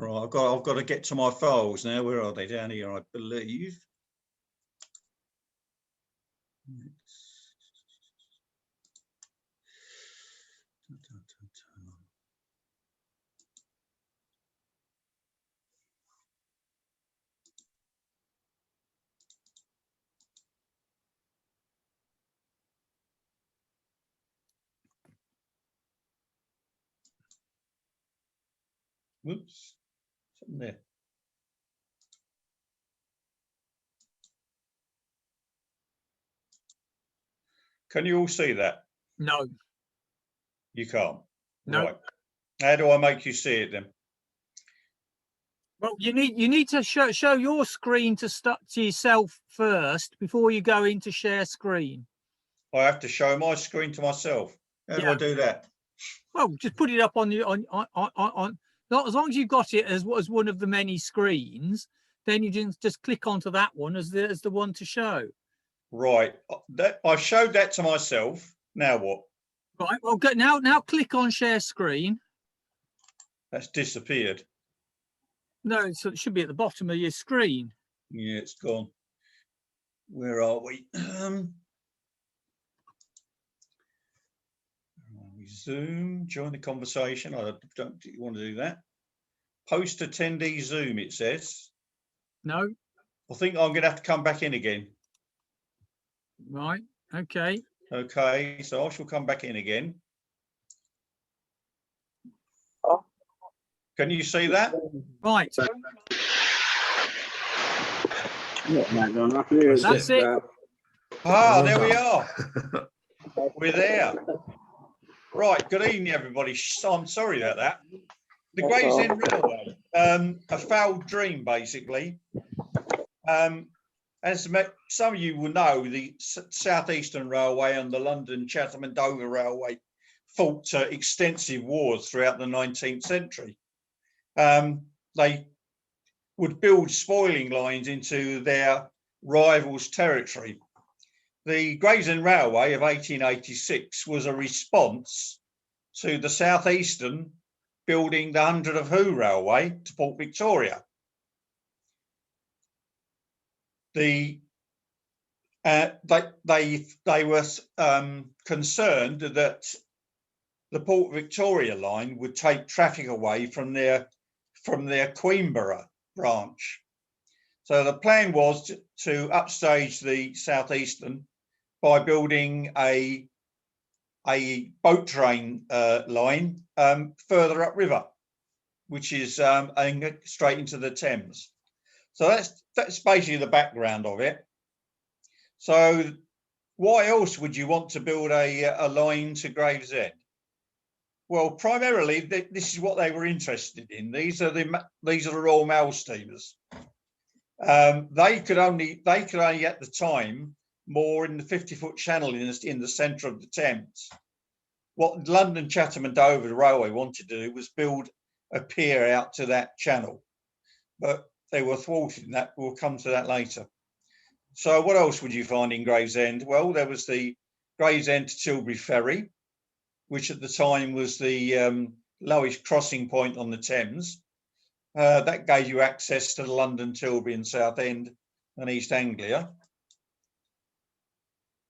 Right, I've got to get to my files now. Where are they? Down here, I believe. Whoops, something there. Can you all see that? No. You can't. No. Right. How do I make you see it then? Well, you need to show your screen to yourself first before you go into share screen. I have to show my screen to myself. How do I do that? Well, just put it up on the on. Not as long as you've got it as one of the many screens, then you just click onto that one as the one to show. Right. I've showed that to myself. Now what? Right. Well, go, now click on share screen. That's disappeared. No, so it should be at the bottom of your screen. Yeah, it's gone. Where are we? Zoom, join the conversation. I don't want to do that. Post attendee Zoom, it says. No. I think I'm going to have to come back in again. Right. Okay. Okay, so I shall come back in again. Can you see that? Right. That's it. Ah, there we are. We're there. Right, good evening, everybody. I'm sorry about that. The Gravesend Railway, a failed dream, basically. As some of you will know, the South Eastern Railway and the London, Chatham and Dover Railway fought extensive wars throughout the 19th century. They would build spoiling lines into their rivals' territory. The Gravesend Railway of 1886 was a response to the South Eastern building the 100 of Who Railway to Port Victoria. They were concerned that the Port Victoria line would take traffic away from their Queenborough branch. So the plan was to upstage the South Eastern by building a boat train line further upriver, which is straight into the Thames. So that's basically the background of it. So why else would you want to build a line to Gravesend? Well, primarily this is what they were interested in. These are the Royal Mail steamers. They could only at the time moor in the 50-foot channel in the centre of the Thames. What London, Chatham and Dover Railway wanted to do was build a pier out to that channel, but they were thwarted in that. We'll come to that later. So what else would you find in Gravesend? Well, there was the Gravesend to Tilbury ferry, which at the time was the lowest crossing point on the Thames. That gave you access to the London, Tilbury and Southend and East Anglia.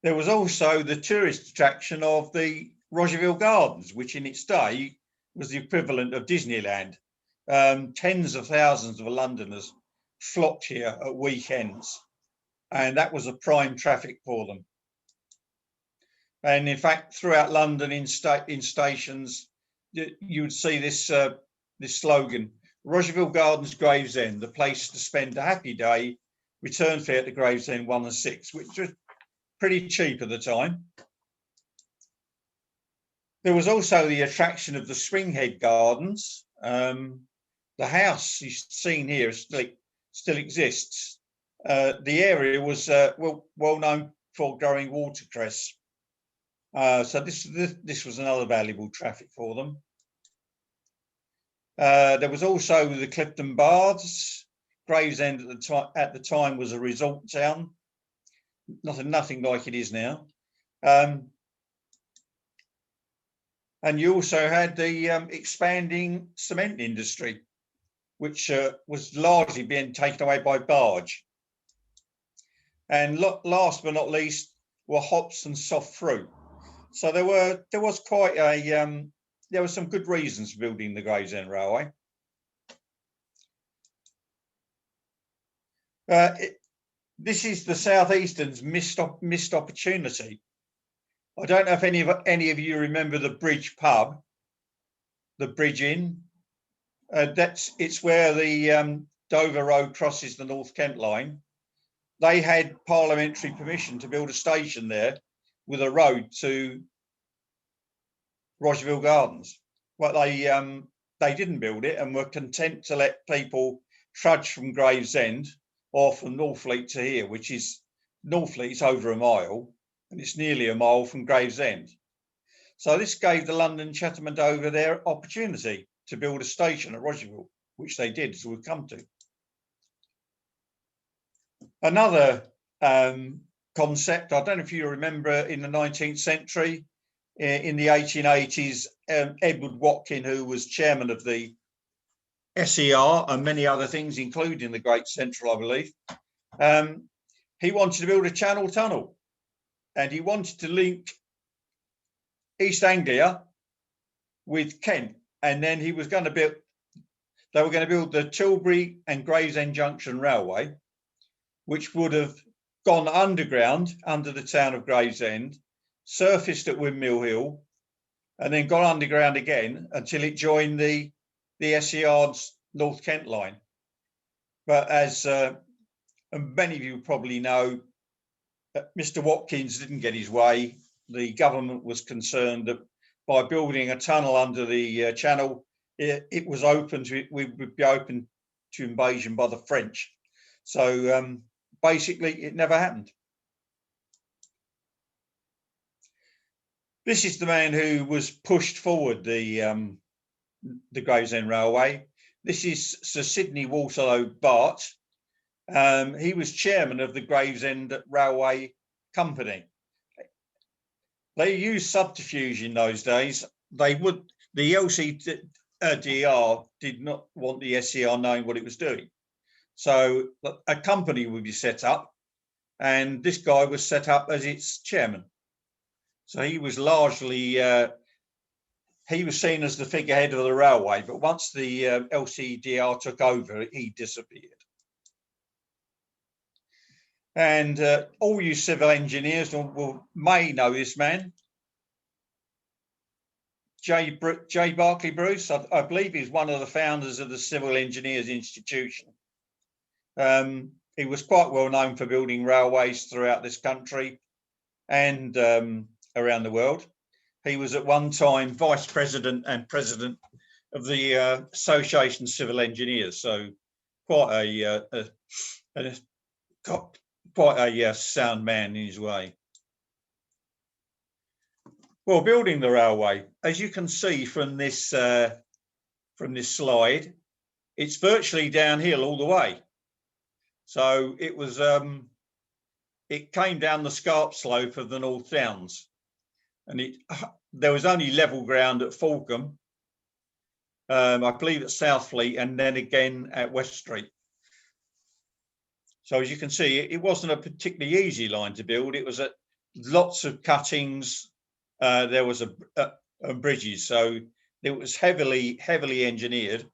There was also the tourist attraction of the Rogerville Gardens, which in its day was the equivalent of Disneyland. Tens of thousands of Londoners flocked here at weekends, and that was a prime traffic for them. And in fact, throughout London, in stations, you would see this slogan: Rogerville Gardens, Gravesend, the place to spend a happy day. Return fare to Gravesend 1 and 6, which was pretty cheap at the time. There was also the attraction of the Springhead Gardens. The house you've seen here still exists. The area was well known for growing watercress. So this was another valuable traffic for them. There was also the Clifton Baths. Gravesend at the time was a resort town, nothing like it is now. And you also had the expanding cement industry. which was largely being taken away by barge. And last but not least were hops and soft fruit. So there was quite a there were some good reasons for building the Gravesend Railway. This is the Southeastern's missed opportunity. I don't know if any of you remember the Bridge pub, the Bridge Inn. It's where the Dover Road crosses the North Kent line. They had parliamentary permission to build a station there with a road to Rogerville Gardens, but they didn't build it and were content to let people trudge from Gravesend or from Northfleet to here, which is Northfleet's over a mile, and it's nearly a mile from Gravesend. So this gave the London, Chatham and Dover their opportunity to build a station at Rogerville, which they did, as we'll come to. Another concept, I don't know if you remember, in the 19th century, in the 1880s, Edward Watkin, who was chairman of the SER and many other things, including the Great Central, I believe, he wanted to build a Channel Tunnel, and he wanted to link East Anglia with Kent, and then he was going to build. They were going to build the Tilbury and Gravesend Junction Railway, which would have gone underground under the town of Gravesend, surfaced at Windmill Hill, and then gone underground again until it joined the SER's North Kent line. But as many of you probably know, Mr. Watkins didn't get his way. The government was concerned that by building a tunnel under the channel, it was open to we would be open to invasion by the French. So basically, it never happened. This is the man who was pushed forward the Gravesend Railway. This is Sir Sidney Waterlow Bart. He was chairman of the Gravesend Railway Company. They used subterfuge in those days. The LCDR did not want the SER knowing what it was doing. So a company would be set up, and this guy was set up as its chairman. So he was largely, he was seen as the figurehead of the railway, but once the LCDR took over, he disappeared. And all you civil engineers may know this man, J. Barclay Bruce. I believe he's one of the founders of the Civil Engineers Institution. He was quite well known for building railways throughout this country and around the world. He was at one time vice president and president of the Association of Civil Engineers, so quite a sound man in his way. Well, building the railway, as you can see from this slide, it's virtually downhill all the way. So it was it came down the scarp slope of the North Downs, and there was only level ground at Fulkham, I believe at Southfleet, and then again at West Street. So as you can see, it wasn't a particularly easy line to build. It was at lots of cuttings. There was a bridges, so it was heavily engineered.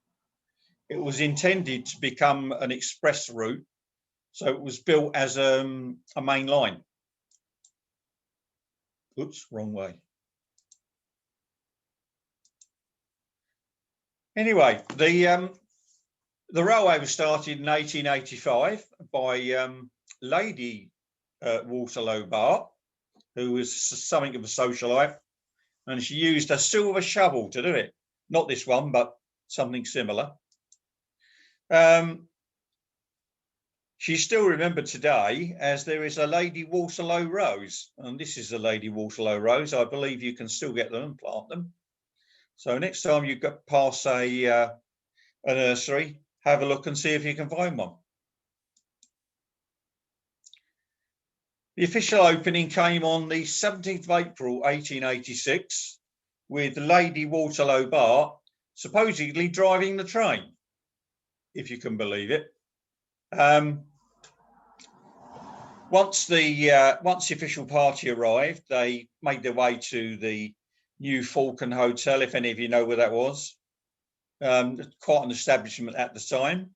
It was intended to become an express route, so it was built as a main line. Oops, wrong way. Anyway, the railway was started in 1885 by Lady Waterlow Bart, who was something of a socialite, and she used a silver shovel to do it. Not this one, but something similar. She's still remembered today as there is a Lady Waterlow Rose, and this is the Lady Waterlow Rose. I believe you can still get them and plant them. So next time you go past a nursery, have a look and see if you can find one. The official opening came on the 17th of April, 1886, with Lady Waterlow Bart supposedly driving the train. if you can believe it. Once the official party arrived, they made their way to the New Falcon Hotel, if any of you know where that was. Quite an establishment at the time,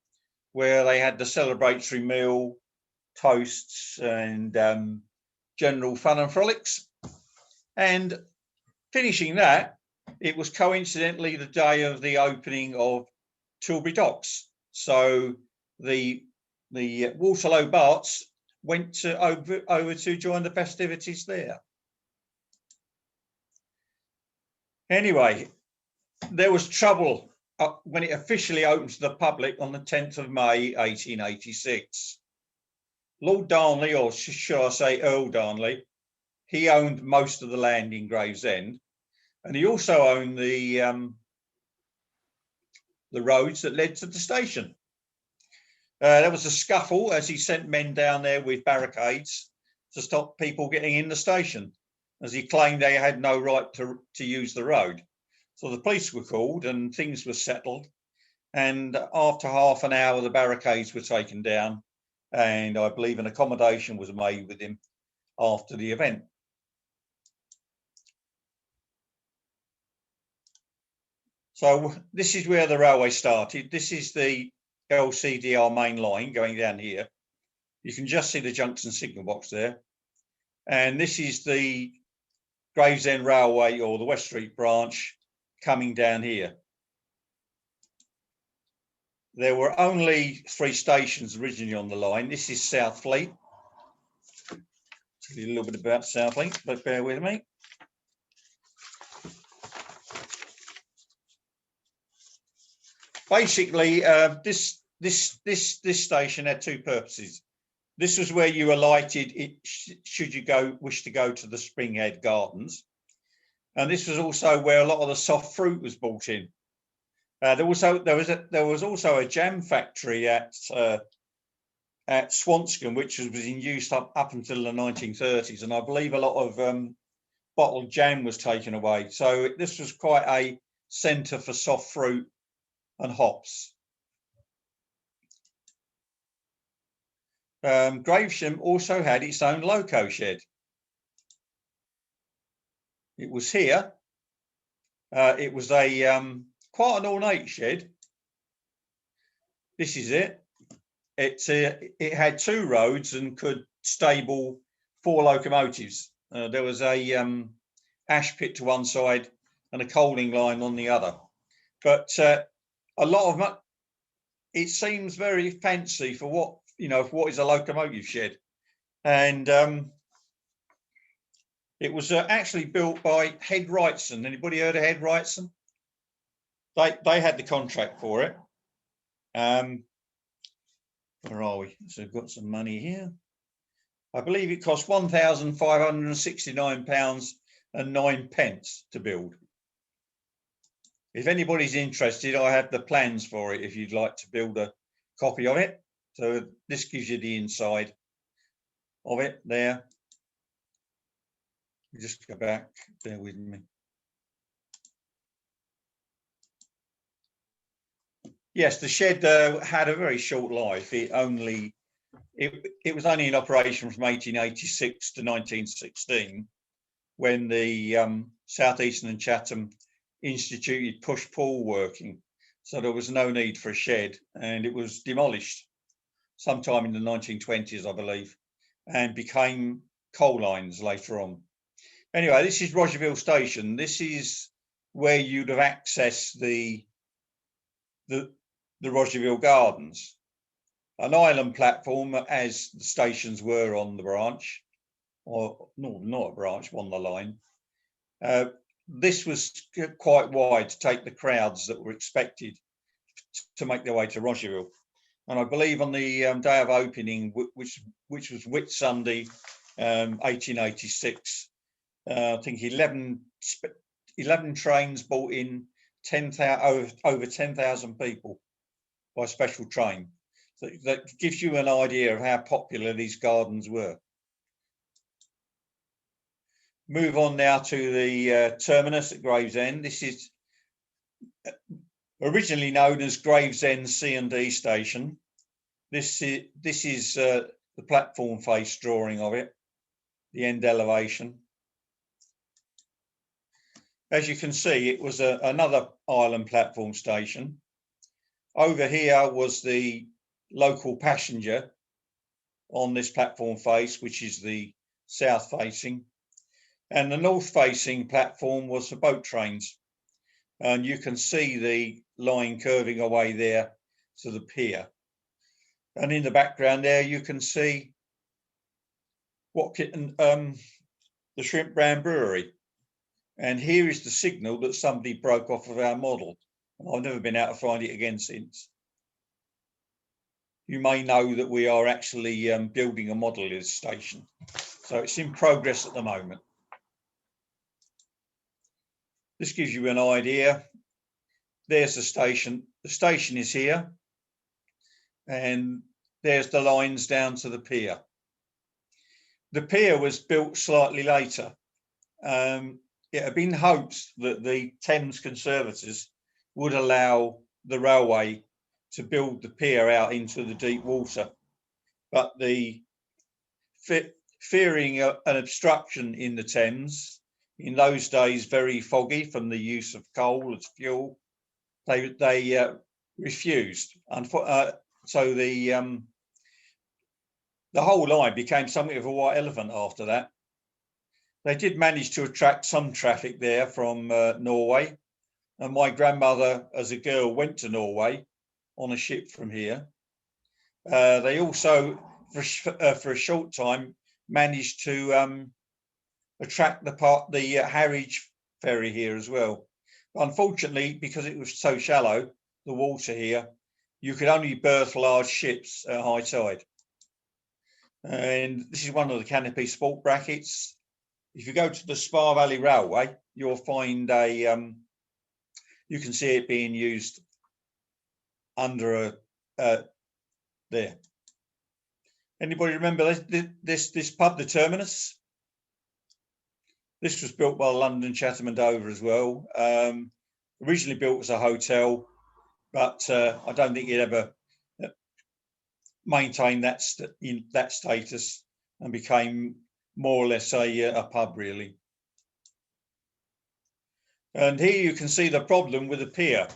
where they had the celebratory meal, toasts, and general fun and frolics. And finishing that, it was coincidentally the day of the opening of Tilbury Docks. So the Waterloo Barts went over to join the festivities there. Anyway, there was trouble when it officially opened to the public on the 10th of May, 1886. Lord Darnley, or should I say Earl Darnley, he owned most of the land in Gravesend, and he also owned the roads that led to the station. There was a scuffle as he sent men down there with barricades to stop people getting in the station, as he claimed they had no right to use the road. So the police were called and things were settled. And after half an hour, the barricades were taken down, and I believe an accommodation was made with him after the event. So this is where the railway started. This is the LCDR main line going down here. You can just see the junction signal box there. And this is the Gravesend Railway, or the West Street branch, coming down here. There were only 3 stations originally on the line. This is Southfleet. Tell you a little bit about Southfleet, but bear with me. Basically, this station had 2 purposes. This was where you alighted should you wish to go to the Springhead Gardens, and this was also where a lot of the soft fruit was brought in. There was also a jam factory at Swanscombe, which was in use up until the 1930s, and I believe a lot of bottled jam was taken away. So this was quite a centre for soft fruit and hops. Gravesham also had its own loco shed. It was here. It was a quite an ornate shed. This is it. It had 2 roads and could stable 4 locomotives. There was a ash pit to one side and a coaling line on the other. But a lot of it seems very fancy for what is a locomotive shed, and it was actually built by Head Wrightson. Anybody heard of Head Wrightson? They had the contract for it. Where are we? So we've got some money here. I believe it cost £1,569.09 to build. If anybody's interested, I have the plans for it if you'd like to build a copy of it. So this gives you the inside of it there. Just go back, bear with me. Yes, the shed had a very short life. It was only in operation from 1886 to 1916, when the South Eastern and Chatham instituted push pull working. So there was no need for a shed, and it was demolished sometime in the 1920s, I believe, and became coal lines later on. Anyway, this is Rogerville Station. This is where you'd have accessed the Rogerville Gardens. An island platform, as the stations were on the branch, or no, not a branch, on the line. This was quite wide to take the crowds that were expected to make their way to Rogerville. And I believe on the day of opening, which was Whit Sunday, 1886, I think 11 trains brought in over 10,000 people by special train. So that gives you an idea of how popular these gardens were. Move on now to the terminus at Gravesend. This is Originally known as Gravesend C&D station. This is the platform face drawing of it, the end elevation. As you can see, it was another island platform station. Over here was the local passenger on this platform face, which is the south facing, and the north facing platform was for boat trains. And you can see the line curving away there to the pier. And in the background there, you can see the Shrimp Brown Brewery. And here is the signal that somebody broke off of our model. I've never been able to find it again since. You may know that we are actually building a model of this station. So it's in progress at the moment. This gives you an idea. There's the station. The station is here. And there's the lines down to the pier. The pier was built slightly later. It had been hoped that the Thames Conservators would allow the railway to build the pier out into the deep water, but the fearing an obstruction in the Thames, in those days very foggy from the use of coal as fuel, they refused. So the whole line became something of a white elephant after that. They did manage to attract some traffic there from Norway. And my grandmother, as a girl, went to Norway on a ship from here. They also, for a short time, managed to attract the Harwich ferry here as well. Unfortunately, because it was so shallow, the water here, you could only berth large ships at high tide. And this is one of the canopy sport brackets. If you go to the Spa Valley Railway, you'll find you can see it being used under there. Anybody remember this pub, the Terminus? This was built by London, Chatham and Dover as well. Originally built as a hotel, but I don't think it ever maintained that status and became more or less a pub, really. And here you can see the problem with the pier.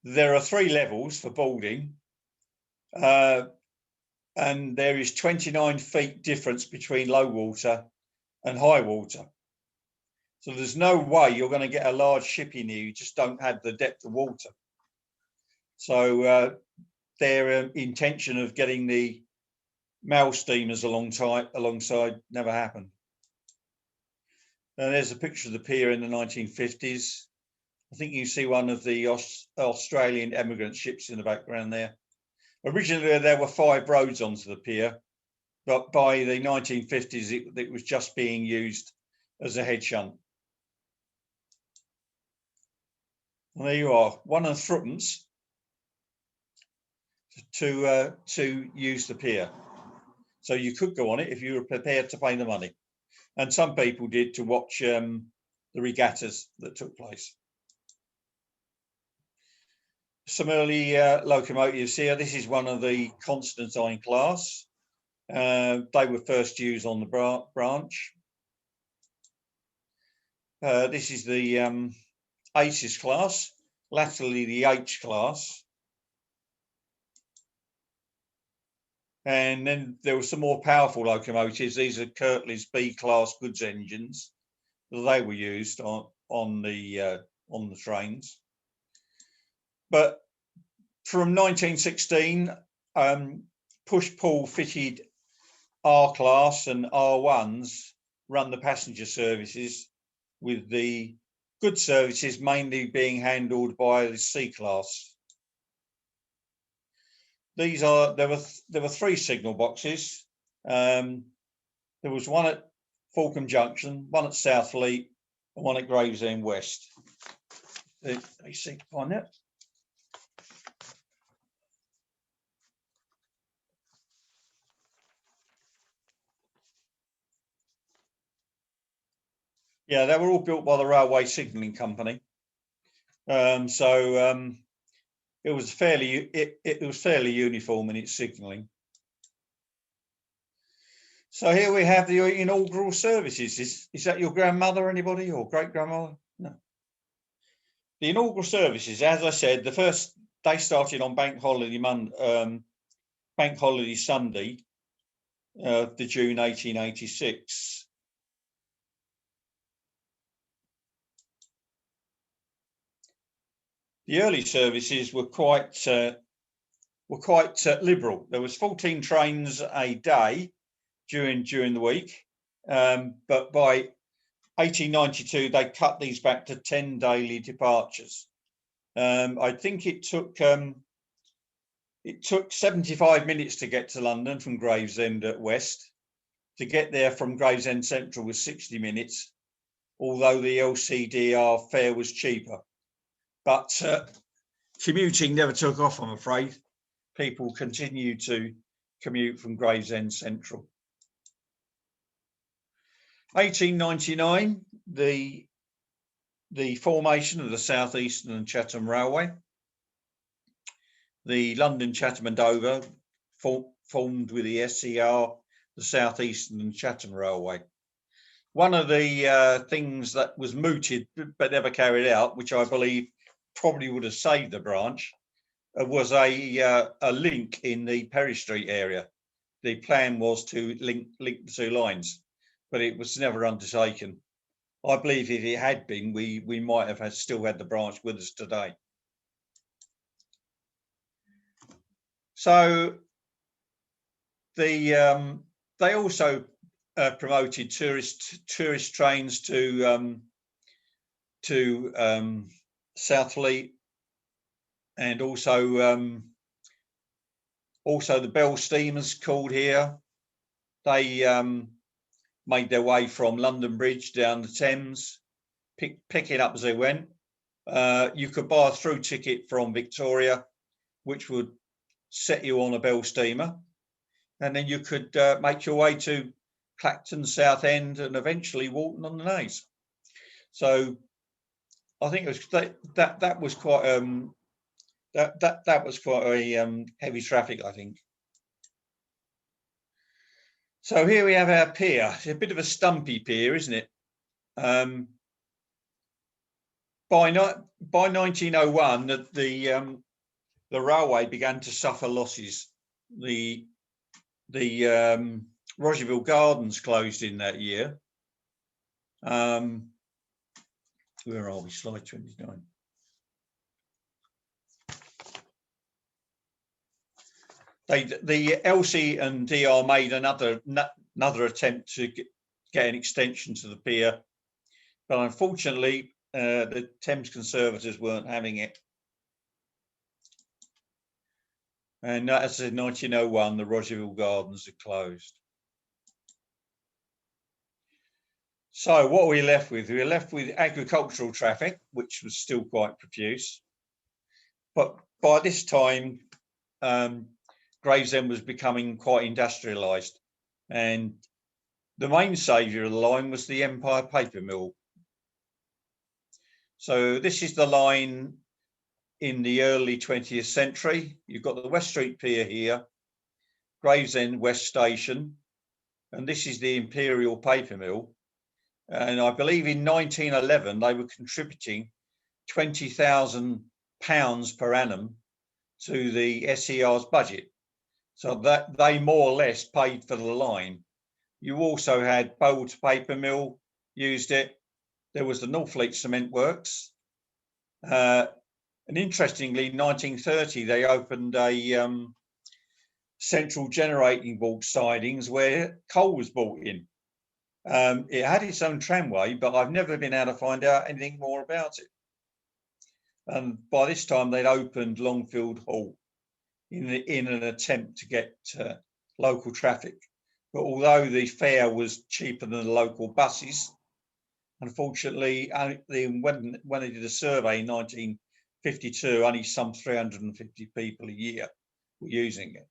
There are 3 levels for boarding, and there is 29 feet difference between low water and high water. So there's no way you're going to get a large ship in here. You just don't have the depth of water. So their intention of getting the mail steamers alongside never happened. And there's a picture of the pier in the 1950s. I think you see one of the Australian emigrant ships in the background there. Originally, there were 5 roads onto the pier, but by the 1950s, it was just being used as a head shunt. And there you are, one of the threepence to use the pier. So you could go on it if you were prepared to pay the money. And some people did to watch the regattas that took place. Some early locomotives here. This is one of the Constantine class. They were first used on the branch. This is the Aces class, latterly the H class. And then there were some more powerful locomotives. These are Kirtley's B class goods engines. They were used on the trains. But from 1916, Poole fitted R class and R1s run the passenger services, with the goods services mainly being handled by the C class. There were 3 signal boxes. There was one at Falcombe Junction, one at Southfleet, and one at Gravesend West. They see on it. Yeah, they were all built by the Railway Signalling Company. It was fairly uniform in its signalling. So here we have the inaugural services. Is that your grandmother, anybody, or great grandmother? No. The inaugural services, as I said, they started on Bank Holiday Sunday, the June 1886. The early services were quite liberal. There was 14 trains a day during the week, but by 1892 they cut these back to 10 daily departures. I think it took 75 minutes to get to London from Gravesend West. To get there from Gravesend Central was 60 minutes, although the LCDR fare was cheaper. But commuting never took off, I'm afraid. People continued to commute from Gravesend Central. 1899, the formation of the South Eastern and Chatham Railway. The London, Chatham and Dover formed with the SER, the South Eastern and Chatham Railway. One of the things that was mooted but never carried out, which I believe probably would have saved the branch, was a link in the Perry Street area. The plan was to link the two lines, but it was never undertaken. I believe if it had been, we might have still had the branch with us today. So they also promoted tourist trains to Southfleet, and also the Bell steamers called here. They made their way from London Bridge down the Thames, picking up as they went. You could buy a through ticket from Victoria, which would set you on a Bell steamer, and then you could make your way to Clacton, Southend, and eventually Walton on the Naze. So I think it was that was quite that was quite a heavy traffic, I think. So here we have our pier. It's a bit of a stumpy pier, isn't it? By 1901, the railway began to suffer losses. The Rogerville Gardens closed in that year. Where are we? Slide 29. The LC and DR made another attempt to get an extension to the pier, but unfortunately the Thames Conservators weren't having it. And as I said, 1901, the Rogerville Gardens had closed. So what were we left with? We were left with agricultural traffic, which was still quite profuse. But by this time, Gravesend was becoming quite industrialised, and the main saviour of the line was the Empire Paper Mill. So this is the line in the early 20th century. You've got the West Street Pier here, Gravesend West Station, and this is the Imperial Paper Mill. And I believe in 1911 they were contributing £20,000 per annum to the SER's budget, so that they more or less paid for the line. You also had Poole Paper Mill used it. There was the Northfleet Cement Works. And interestingly, in 1930, they opened a central generating vault sidings where coal was brought in. It had its own tramway, but I've never been able to find out anything more about it. And by this time, they'd opened Longfield Hall in an attempt to get local traffic. But although the fare was cheaper than the local buses, unfortunately, when they did a survey in 1952, only some 350 people a year were using it.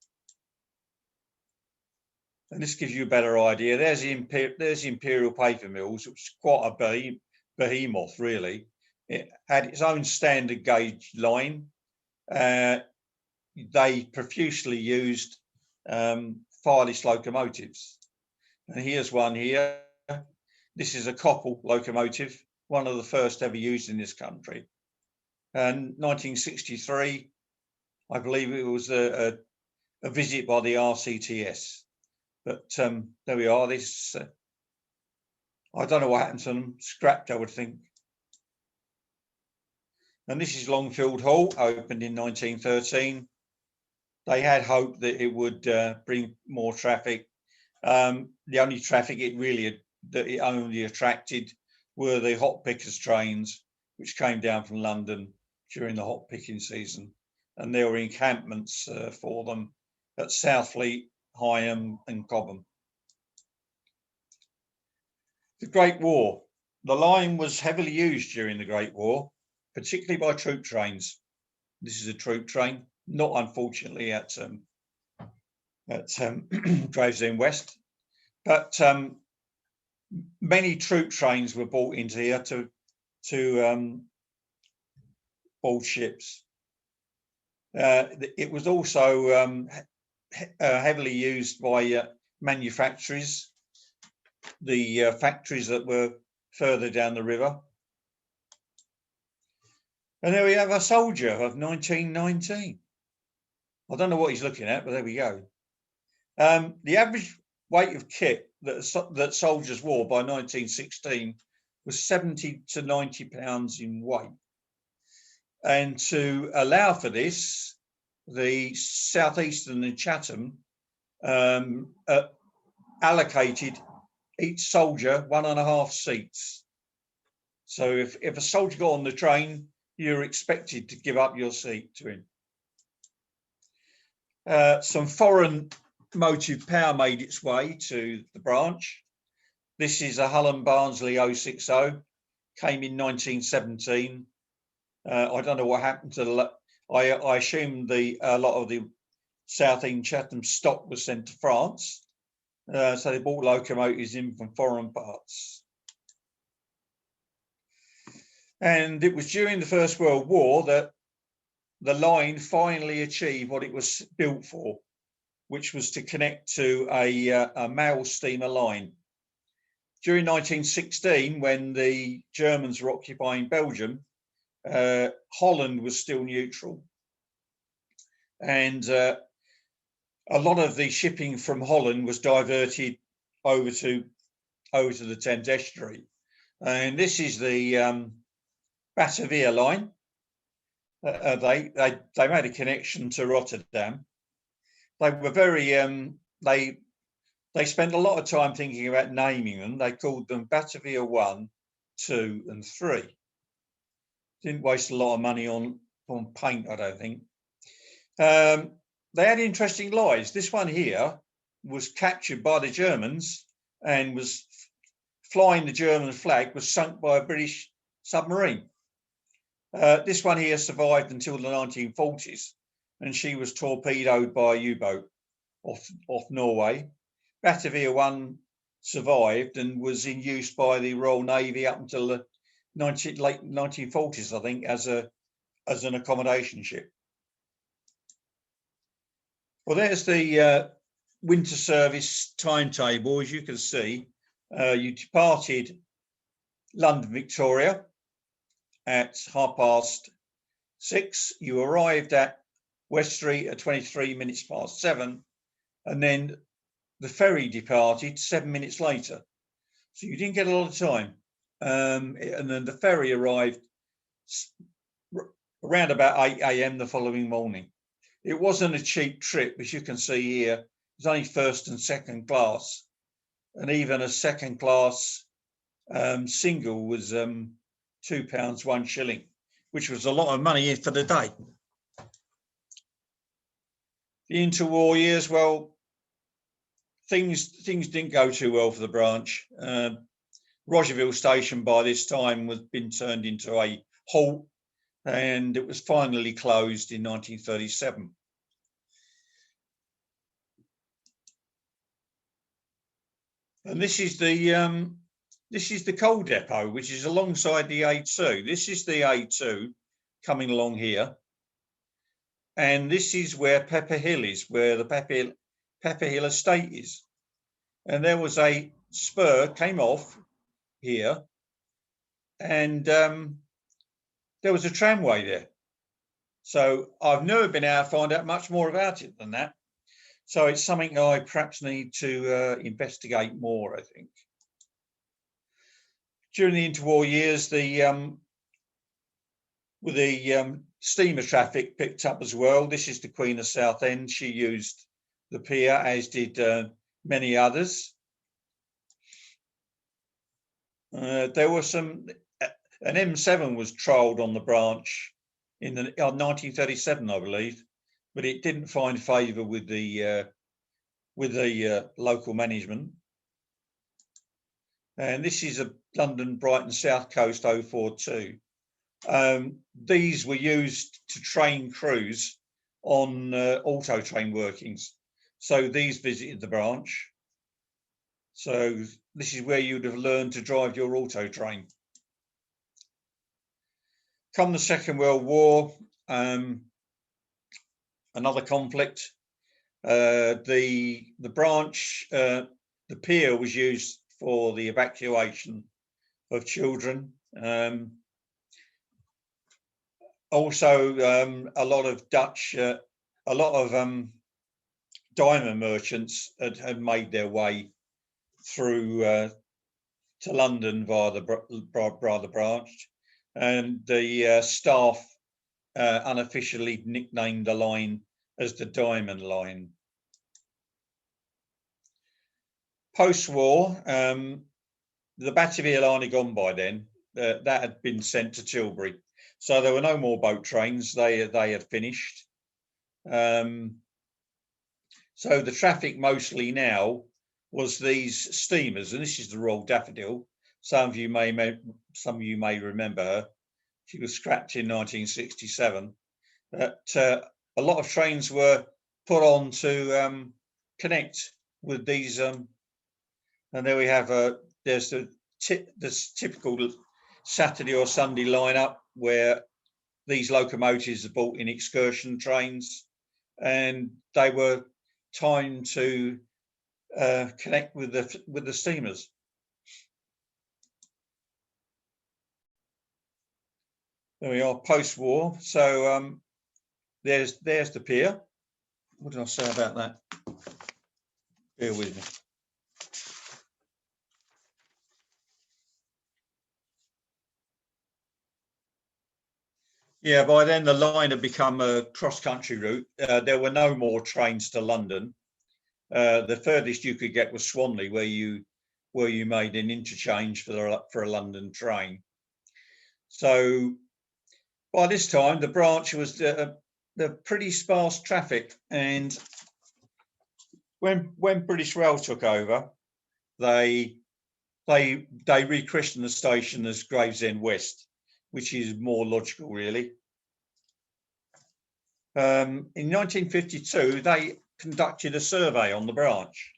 And this gives you a better idea. There's the Imperial Paper Mills, which is quite a behemoth, really. It had its own standard gauge line. They profusely used fireless locomotives. And here's one here. This is a Poole locomotive, one of the first ever used in this country. And 1963, I believe it was a visit by the RCTS. But there we are. This, I don't know what happened to them. Scrapped, I would think. And this is Longfield Hall, opened in 1913. They had hoped that it would bring more traffic. The only traffic it only attracted were the hot pickers trains, which came down from London during the hot picking season. And there were encampments for them at Southfleet, Higham and Cobham. The Great War. The line was heavily used during the Great War, particularly by troop trains. This is a troop train, not unfortunately at Gravesend West, but many troop trains were brought into here to board ships. It was also heavily used by manufactories, the factories that were further down the river. And there we have a soldier of 1919. I don't know what he's looking at, but there we go. The average weight of kit that soldiers wore by 1916 was 70 to 90 pounds in weight. And to allow for this, the Southeastern and Chatham allocated each soldier 1.5 seats. So if a soldier got on the train, you're expected to give up your seat to him. Some foreign motive power made its way to the branch. This is a Hull and Barnsley 060, came in 1917. I don't know what happened to I assume a lot of the South East Chatham stock was sent to France. So they bought locomotives in from foreign parts. And it was during the First World War that the line finally achieved what it was built for, which was to connect to a mail steamer line. During 1916, when the Germans were occupying Belgium, Holland was still neutral. And a lot of the shipping from Holland was diverted over to the Thames estuary. And this is the Batavia line. They made a connection to Rotterdam. They were very they spent a lot of time thinking about naming them. They called them Batavia 1, 2 and 3. Didn't waste a lot of money on paint, I don't think. They had interesting lies. This one here was captured by the Germans and was flying the German flag, was sunk by a British submarine. This one here survived until the 1940s, and she was torpedoed by a U-boat off Norway. Batavia 1 survived and was in use by the Royal Navy up until the late 1940s, I think, as an accommodation ship. Well, there's the winter service timetable. As you can see, you departed London Victoria at 6:30. You arrived at Westbury at 7:23, and then the ferry departed 7 minutes later. So you didn't get a lot of time. And then the ferry arrived around about 8 a.m. the following morning. It wasn't a cheap trip, as you can see here. It was only first and second class, and even a second class single was £2, 1 shilling, which was a lot of money for the day. The interwar years, well, things didn't go too well for the branch. Rogerville Station by this time was been turned into a halt, and it was finally closed in 1937. And this is the this is the coal depot, which is alongside the A2. This is the A2 coming along here. And this is where Pepper Hill is, where the Pepper Hill estate is. And there was a spur came off here, and there was a tramway there. So I've never been able to find out much more about it than that. So it's something I perhaps need to investigate more, I think. During the interwar years, the steamer traffic picked up as well. This is the Queen of Southend. She used the pier, as did many others. There were an M7 was trialled on the branch in 1937, I believe, but it didn't find favour with the local management. And this is a London Brighton South Coast 042. These were used to train crews on auto train workings. So these visited the branch. So this is where you'd have learned to drive your auto train. Come the Second World War, another conflict. The branch, the pier was used for the evacuation of children. Also, a lot of diamond merchants had made their way through to London via the branch, and the staff unofficially nicknamed the line as the Diamond Line. Post-war, the Batavia line had gone by then. That had been sent to Tilbury, so there were no more boat trains. They had finished. So the traffic mostly now was these steamers, and this is the Royal Daffodil. Some of you may remember her. She was scrapped in 1967. But a lot of trains were put on to connect with these. And there we have there's this typical Saturday or Sunday lineup where these locomotives are brought in excursion trains, and they were timed to connect with the steamers. There we are, post-war. So there's the pier. What did I say about that? Bear with me. Yeah, by then the line had become a cross-country route. There were no more trains to London. The furthest you could get was Swanley, where you made an interchange for a London train. So by this time, the branch was the pretty sparse traffic, and when British Rail took over, they rechristened the station as Gravesend West, which is more logical, really. In 1952, they conducted a survey on the branch,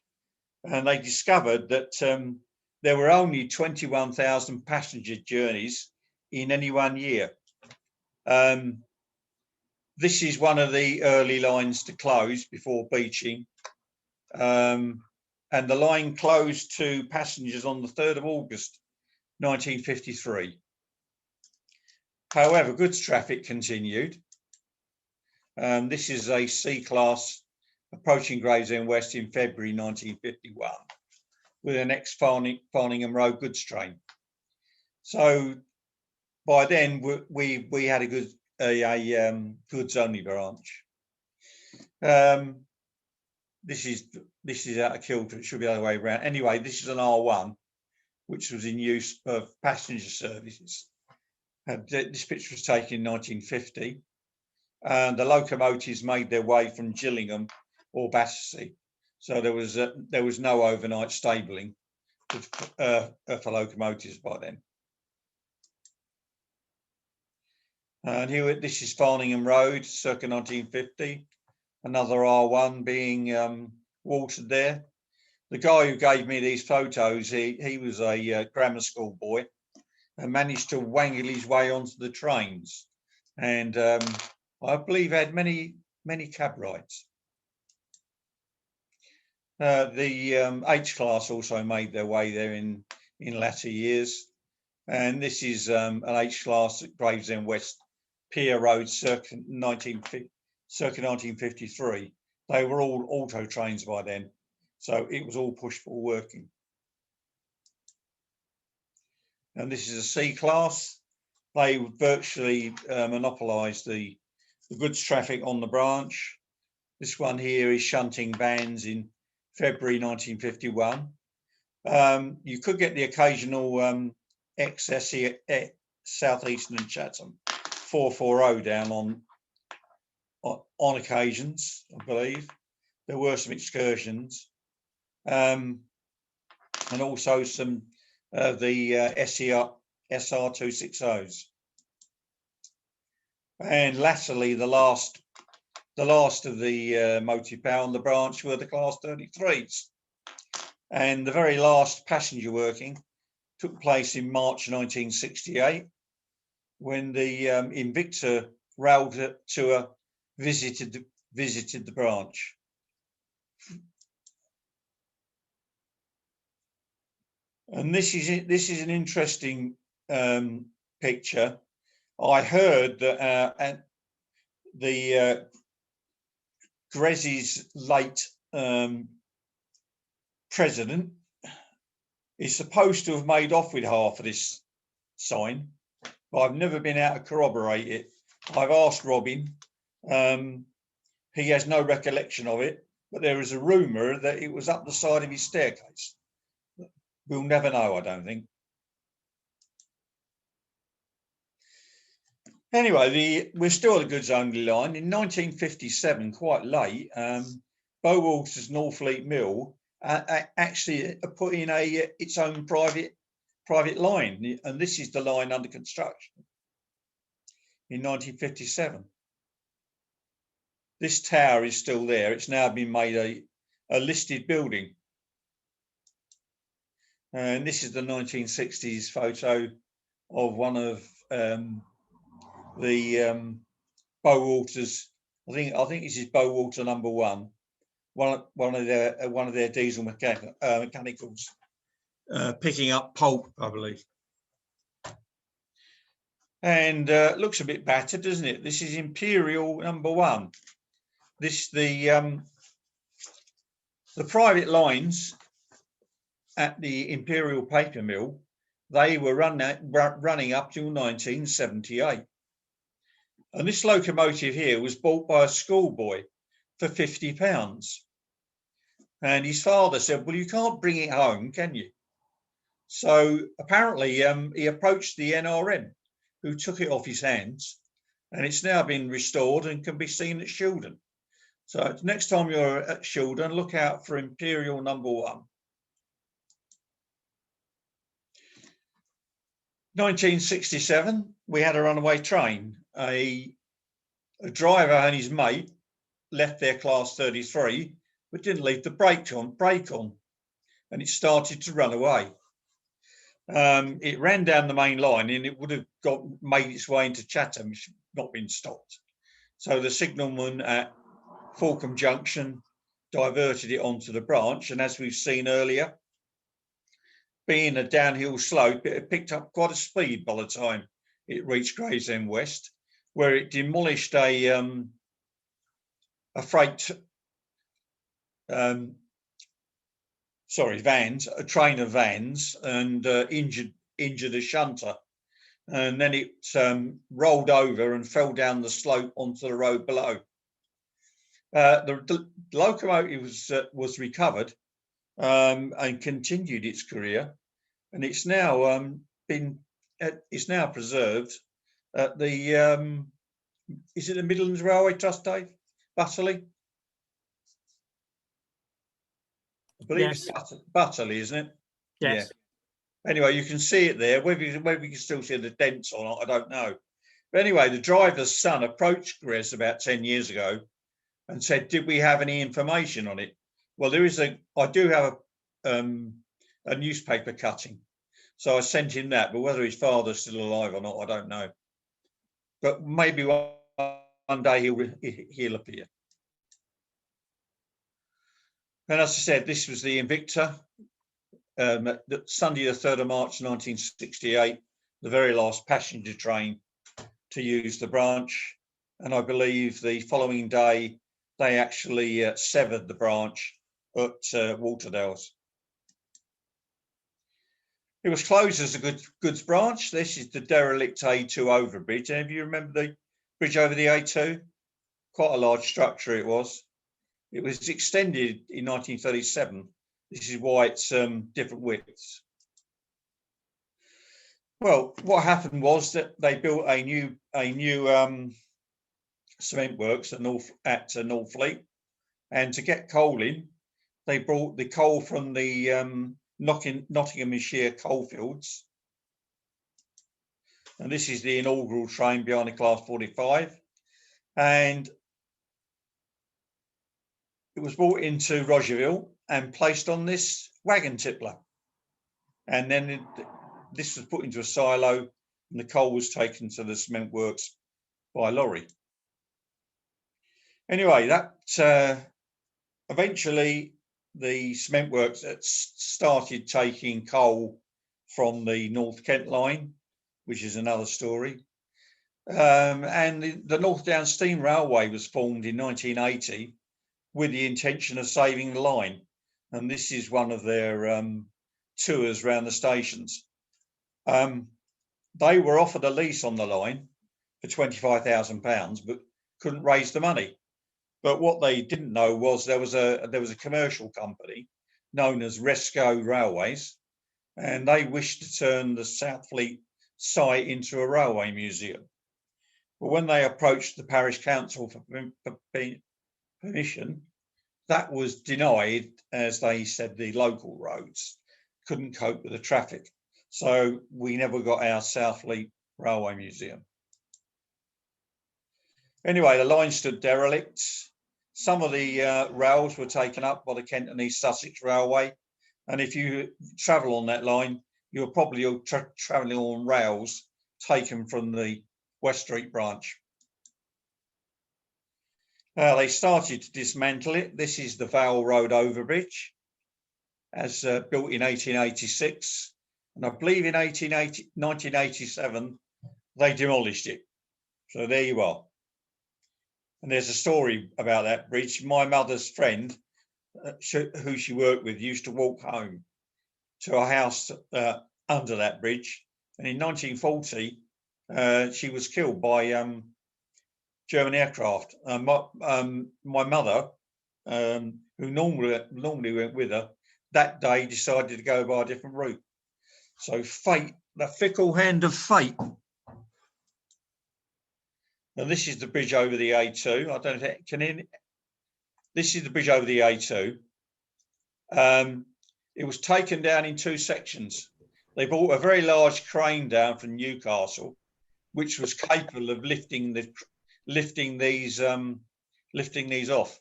and they discovered that there were only 21,000 passenger journeys in any one year. This is one of the early lines to close before beaching. And the line closed to passengers on the 3rd of August, 1953. However, goods traffic continued. This is a C-class approaching Gravesend West in February 1951 with an ex-Farningham Road goods train. So by then we had a goods-only branch. This is out of kilter. It should be the other way around. Anyway, this is an R1, which was in use for passenger services. This picture was taken in 1950, and the locomotives made their way from Gillingham or Battersea. So there was no overnight stabling for locomotives by then. And here, this is Farningham Road, circa 1950. Another R1 being watered there. the guy who gave me these photos, he was a grammar school boy and managed to wangle his way onto the trains. And I believe had many cab rides. The H class also made their way there in latter years. And this is an H class at Gravesend West, Pier Road, circa 1953. They were all auto trains by then, so it was all push-pull working. And this is a C class. They virtually monopolised the goods traffic on the branch. This one here is shunting vans in February 1951. You could get the occasional XSE Southeastern and Chatham 440 down on occasions, I believe. There were some excursions, and also some of the SR260s. And latterly, the last of the motive power on the branch were the Class 33s. And the very last passenger working took place in March 1968, when the Invicta rail tour visited the branch. And this is an interesting picture. I heard that the Grezzy's late president is supposed to have made off with half of this sign, but I've never been able to corroborate it. I've asked Robin. He has no recollection of it, but there is a rumour that it was up the side of his staircase. We'll never know, I don't think. Anyway, we're still at the goods only line. In 1957, quite late, Bowalter's Northfleet Mill actually put in its own private line, and this is the line under construction in 1957. This tower is still there. It's now been made a listed building. And this is the 1960s photo of one of the Bowalters. I think this is Bowalter number one. One of their diesel mechanicals picking up pulp, I believe. And looks a bit battered, doesn't it? This is Imperial number one. The private lines at the Imperial Paper Mill, they were running up till 1978. And this locomotive here was bought by a schoolboy for £50. And his father said, well, you can't bring it home, can you? So apparently he approached the NRM, who took it off his hands, and it's now been restored and can be seen at Shildon. So next time you're at Shildon, look out for Imperial number one. 1967, we had a runaway train. A driver and his mate left their Class 33, but didn't leave the brake on, and it started to run away. It ran down the main line, and it would have made its way into Chatham if it had not been stopped. So the signalman at Falcombe Junction diverted it onto the branch, and as we've seen earlier, being a downhill slope, it picked up quite a speed by the time it reached Gravesend West, where it demolished a train of vans, and injured a shunter. And then it rolled over and fell down the slope onto the road below. The locomotive was recovered and continued its career, and it's now preserved at the is it the Midlands Railway Trust, Dave? Butterley? I believe yes. It's Butterley, isn't it? Yes. Yeah. Anyway, you can see it there. Whether you can still see the dents or not, I don't know. But anyway, the driver's son approached Gres about 10 years ago and said, did we have any information on it? Well, I do have a newspaper cutting. So I sent him that, but whether his father's still alive or not, I don't know. But maybe one day he'll appear. And as I said, this was the Invicta, Sunday the 3rd of March 1968, the very last passenger train to use the branch. And I believe the following day, they actually severed the branch at Waterdales. It was closed as a goods branch. This is the derelict A2 overbridge. And if you remember the bridge over the A2, quite a large structure it was. It was extended in 1937. This is why it's different widths. Well, what happened was that they built a new cement works at Northfleet, and to get coal in, they brought the coal from the Nottinghamshire coalfields. And this is the inaugural train behind the Class 45. And it was brought into Rogerville and placed on this wagon tippler. And then this was put into a silo and the coal was taken to the cement works by lorry. Anyway, that eventually the cement works that started taking coal from the North Kent line, which is another story. And the North Down Steam Railway was formed in 1980 with the intention of saving the line. And this is one of their tours around the stations. They were offered a lease on the line for £25,000, but couldn't raise the money. But what they didn't know was there was a commercial company known as Resco Railways, and they wished to turn the Southfleet site into a railway museum. But when they approached the parish council for permission, that was denied, as they said the local roads couldn't cope with the traffic. So we never got our Southfleet Railway Museum. Anyway, the line stood derelict. Some of the rails were taken up by the Kent and East Sussex Railway. And if you travel on that line, you're probably travelling on rails taken from the West Street branch. They started to dismantle it. This is the Vale Road overbridge, as built in 1886. And I believe in 1987, they demolished it. So there you are. And there's a story about that bridge. My mother's friend, who she worked with, used to walk home to a house under that bridge. And in 1940, she was killed by German aircraft. My mother, who normally went with her, that day decided to go by a different route. So fate, the fickle hand of fate. And this is the bridge over the A2. I don't know if this is the bridge over the A2. It was taken down in two sections. They brought a very large crane down from Newcastle, which was capable of lifting these off.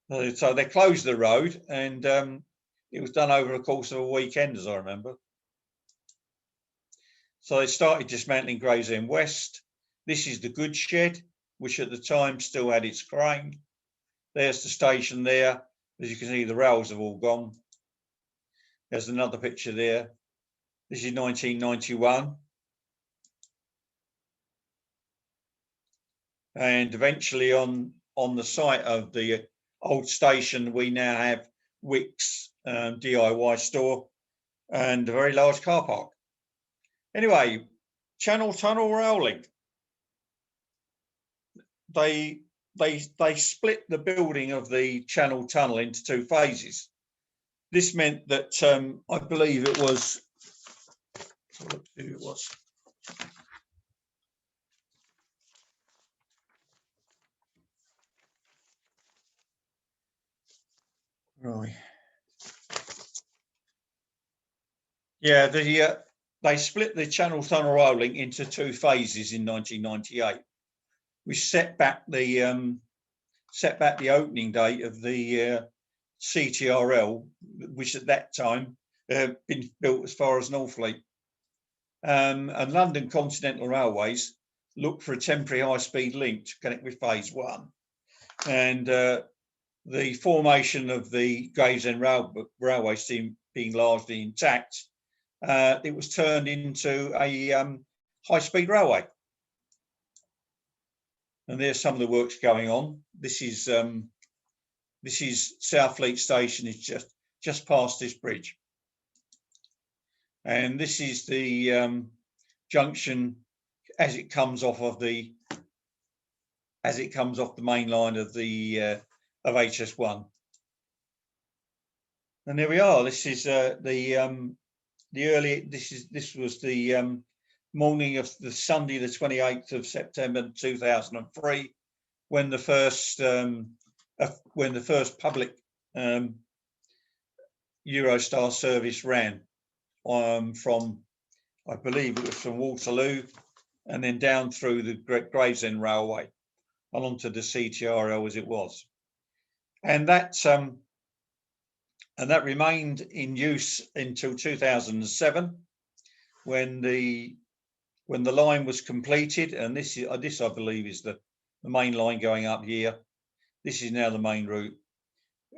So they closed the road, and it was done over the course of a weekend, as I remember. So they started dismantling Gravesend West. This is the goods shed, which at the time still had its crane. There's the station there. As you can see, the rails have all gone. There's another picture there. This is 1991. And eventually on the site of the old station, we now have Wickes DIY store and a very large car park. Anyway, Channel Tunnel rail link. They split the building of the Channel Tunnel into two phases. This meant that I believe it was. Let's see who it was. Right. Yeah, they split the Channel Tunnel rail link into two phases in 1998. We set back the opening date of the CTRL, which at that time been built as far as Northfleet. And London Continental Railways looked for a temporary high-speed link to connect with Phase 1. And the formation of the Gravesend Railway scheme being largely intact, it was turned into a high-speed railway. And there's some of the works going on. This is Southfleet Station. It's just past this bridge, and this is the junction as it comes off the main line of the of HS1. And there we are. This is this was the morning of the Sunday, the 28th of September 2003, when the first public Eurostar service ran from, I believe it was from Waterloo, and then down through the Gravesend Railway along to the CTRL as it was, and that remained in use until 2007, when the line was completed. And this I believe is the main line going up here. This is now the main route.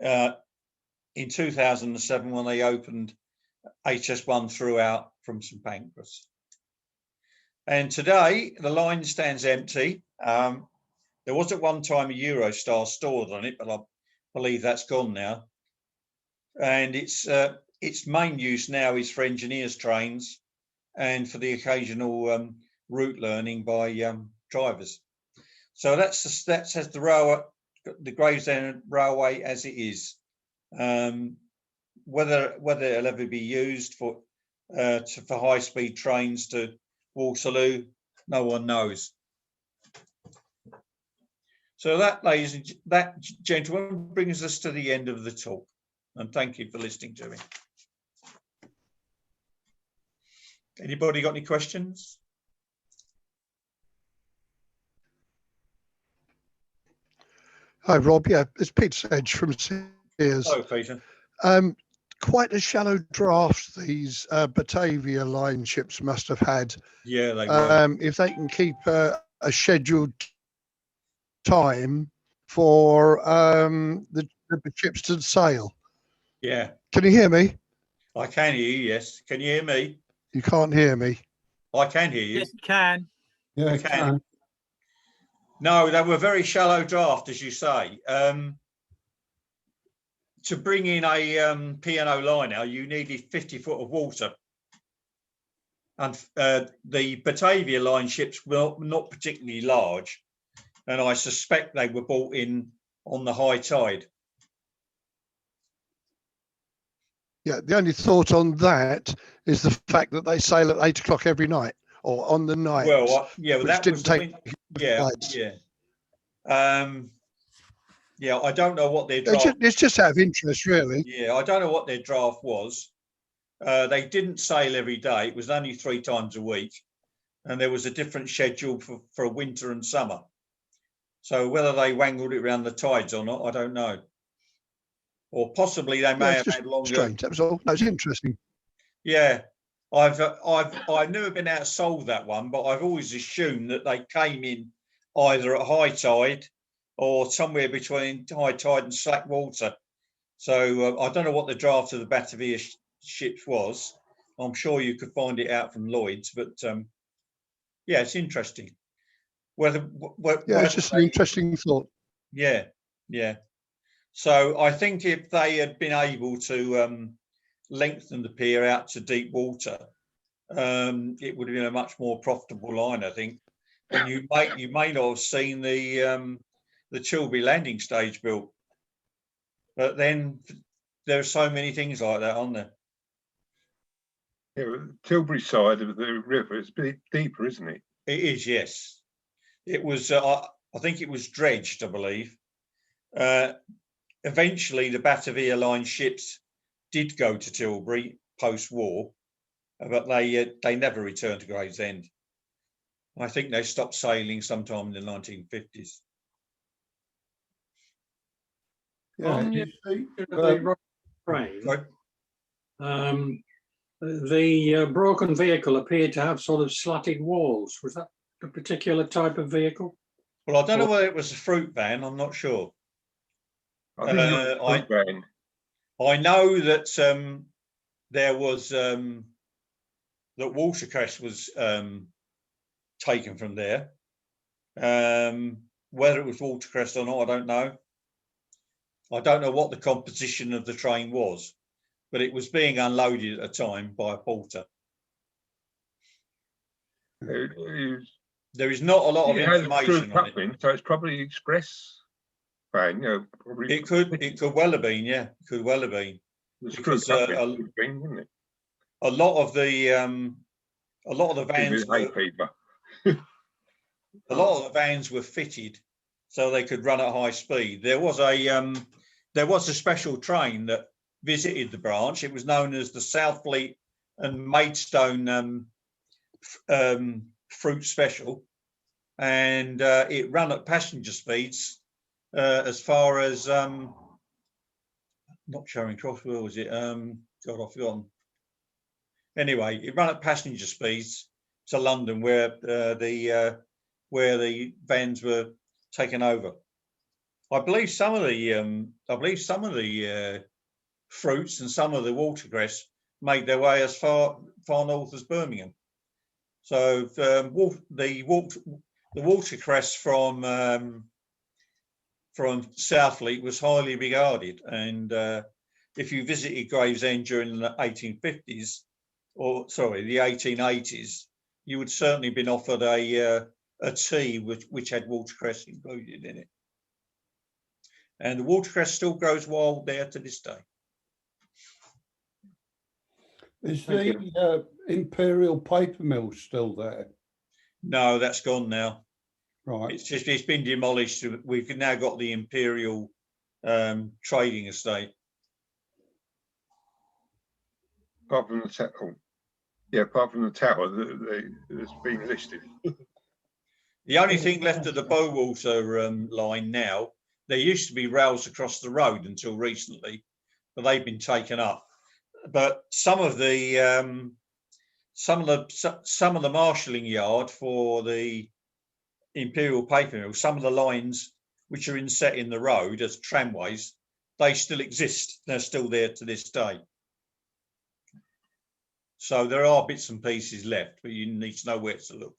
In 2007, when they opened HS1 throughout from St Pancras. And today the line stands empty. There was at one time a Eurostar stored on it, but I believe that's gone now. And its main use now is for engineers' trains and for the occasional route learning by drivers. So that's as the Gravesend Railway as it is. Whether it'll ever be used for high-speed trains to Waterloo, no one knows. So that, ladies and gentlemen, brings us to the end of the talk. And thank you for listening to me. Anybody got any questions? Hi, Rob. Yeah, it's Peter Sedge from Sears. Hello, Peter. Quite a shallow draft these Batavia line ships must have had. Yeah, they were. If they can keep a scheduled time for the ships to sail. Yeah. Can you hear me? I can hear you, yes. Can you hear me? You can't hear me. I can hear you. Yes, you can. Yeah, I can. No, they were very shallow draft, as you say. To bring in a P&O liner, you needed 50 foot of water. And the Batavia line ships were not particularly large. And I suspect they were brought in on the high tide. Yeah, the only thought on that is the fact that they sail at 8 o'clock every night, or on the night. Well, yeah, which that didn't was take flights. Yeah, I don't know what their draft. It's just out of interest, really. Yeah, I don't know what their draft was. They didn't sail every day. It was only 3 times a week, and there was a different schedule for winter and summer. So whether they wangled it around the tides or not, I don't know. Or possibly they may have had longer. Strange. That was all. That was interesting. Yeah, I've never been able to solve that one, but I've always assumed that they came in either at high tide or somewhere between high tide and slack water. So I don't know what the draft of the Batavia ships was. I'm sure you could find it out from Lloyd's, but yeah, it's interesting. It's just an interesting thought. Yeah. So I think if they had been able to lengthen the pier out to deep water, it would have been a much more profitable line, I think. And you may not have seen the Tilbury landing stage built, but then there are so many things like that, aren't there? Yeah, Tilbury side of the river is a bit deeper, isn't it? It is, yes. It was. I think it was dredged, I believe. Eventually, the Batavia line ships did go to Tilbury post-war, but they never returned to Gravesend. I think they stopped sailing sometime in the 1950s. Yeah, On you see, The right train, Right. the broken vehicle appeared to have sort of slatted walls. Was that a particular type of vehicle? Well, I don't know whether it was a fruit van. I'm not sure. I think it was a fruit van. I know that there was that watercress was taken from there. Whether it was watercress or not, I don't know. I don't know what the composition of the train was, but it was being unloaded at the time by a porter. There is not a lot of information on it. So it's probably express van, you know. Probably It could well have been, yeah, it could well have been. Because wouldn't it? a lot of the vans were, a lot of the vans were fitted so they could run at high speed. There was a special train that visited the branch. It was known as the Southfleet and Maidstone Fruit Special, and it ran at passenger speeds as far as not Charing Cross, where was it? God, I've forgotten. Anyway, it ran at passenger speeds to London, where the vans were taken over. I believe some of the fruits and some of the watercress made their way as far north as Birmingham. So the watercress from Southfleet was highly regarded, and if you visited Gravesend during the 1850s, or sorry, the 1880s, you would certainly have been offered a tea which had watercress included in it. And the watercress still grows wild there to this day. is the Imperial Paper Mill still there? No, that's gone now. Right. It's been demolished. We've now got the Imperial Trading Estate. Apart from the tower, apart from the tower that's been listed. The only thing left of the Bowater line now, there used to be rails across the road until recently, but they've been taken up. But some of the marshalling yard for the Imperial Paper Mill, some of the lines which are inset in the road as tramways, they still exist. They're still there to this day. So there are bits and pieces left, but you need to know where to look.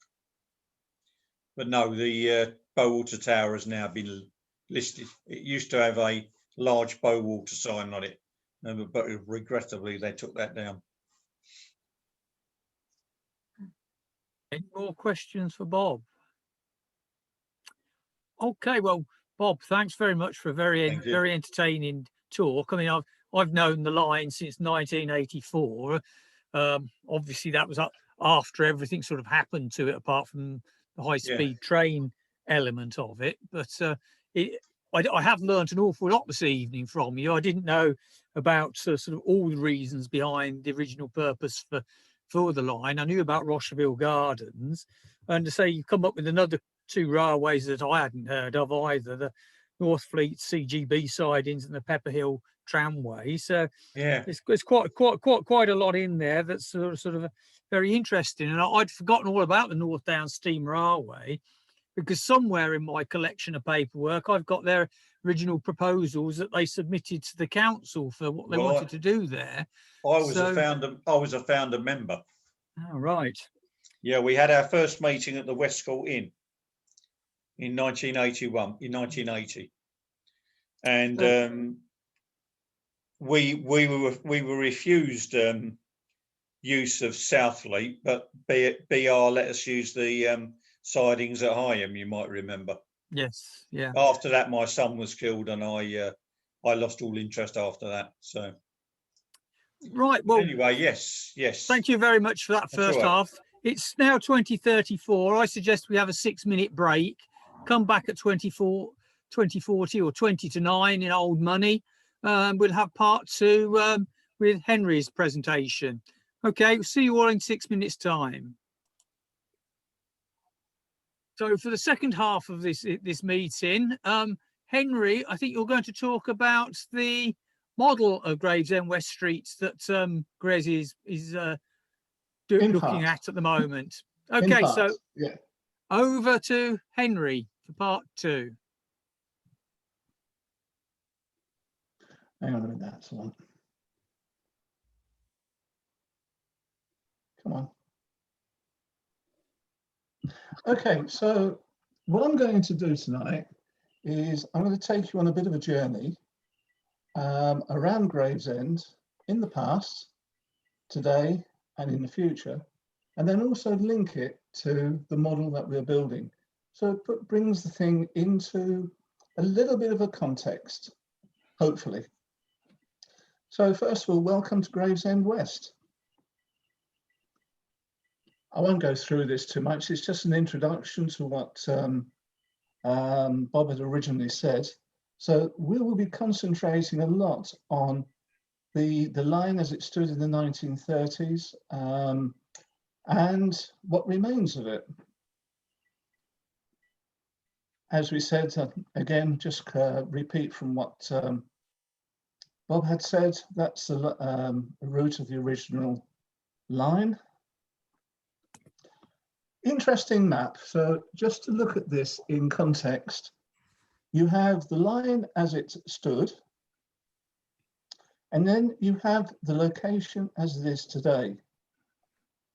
But no, the Bowater Tower has now been listed. It used to have a large Bowater sign on it, but regrettably they took that down. Any more questions for Bob? Okay, well, Bob, thanks very much for a very entertaining talk. I mean, I've known the line since 1984. Obviously, that was after everything sort of happened to it, apart from the high-speed train element of it. But I have learnt an awful lot this evening from you. I didn't know about sort of all the reasons behind the original purpose for the line. I knew about Rocherville Gardens, and to say you've come up with another two railways that I hadn't heard of either, the Northfleet CGB sidings and the Pepperhill tramway. So yeah, it's quite a lot in there that's sort of very interesting. And I'd forgotten all about the North Down Steam Railway, because somewhere in my collection of paperwork I've got their original proposals that they submitted to the council for what they wanted to do there. I was a founder member. Oh, right. Yeah, we had our first meeting at the Westcourt Inn in 1980, and we were refused use of Southfleet, but BR let us use the sidings at Harryman, you might remember. Yes, yeah. After that, my son was killed, and I lost all interest after that. So, right. Well, anyway, yes. Thank you very much for that first half. It's now 20:34. I suggest we have a 6-minute break. Come back at 20:40 or 20 to 9 in old money. We'll have part 2 with Henry's presentation. Okay, we'll see you all in 6 minutes' time. So for the second half of this meeting, Henry, I think you're going to talk about the model of Gravesend West Streets that Grez is looking at the moment. Okay, so yeah. over to Henry for part 2. Hang on a minute, that's the one. Come on. Okay, so what I'm going to do tonight is I'm going to take you on a bit of a journey around Gravesend in the past, today, and in the future, and then also link it to the model that we're building. So it brings the thing into a little bit of a context, hopefully. So first of all, welcome to Gravesend West. I won't go through this too much. It's just an introduction to what Bob had originally said. So we will be concentrating a lot on the line as it stood in the 1930s and what remains of it. As we said, again, just repeat from what Bob had said, that's the route of the original line. Interesting map. So just to look at this in context, you have the line as it stood, and then you have the location as it is today.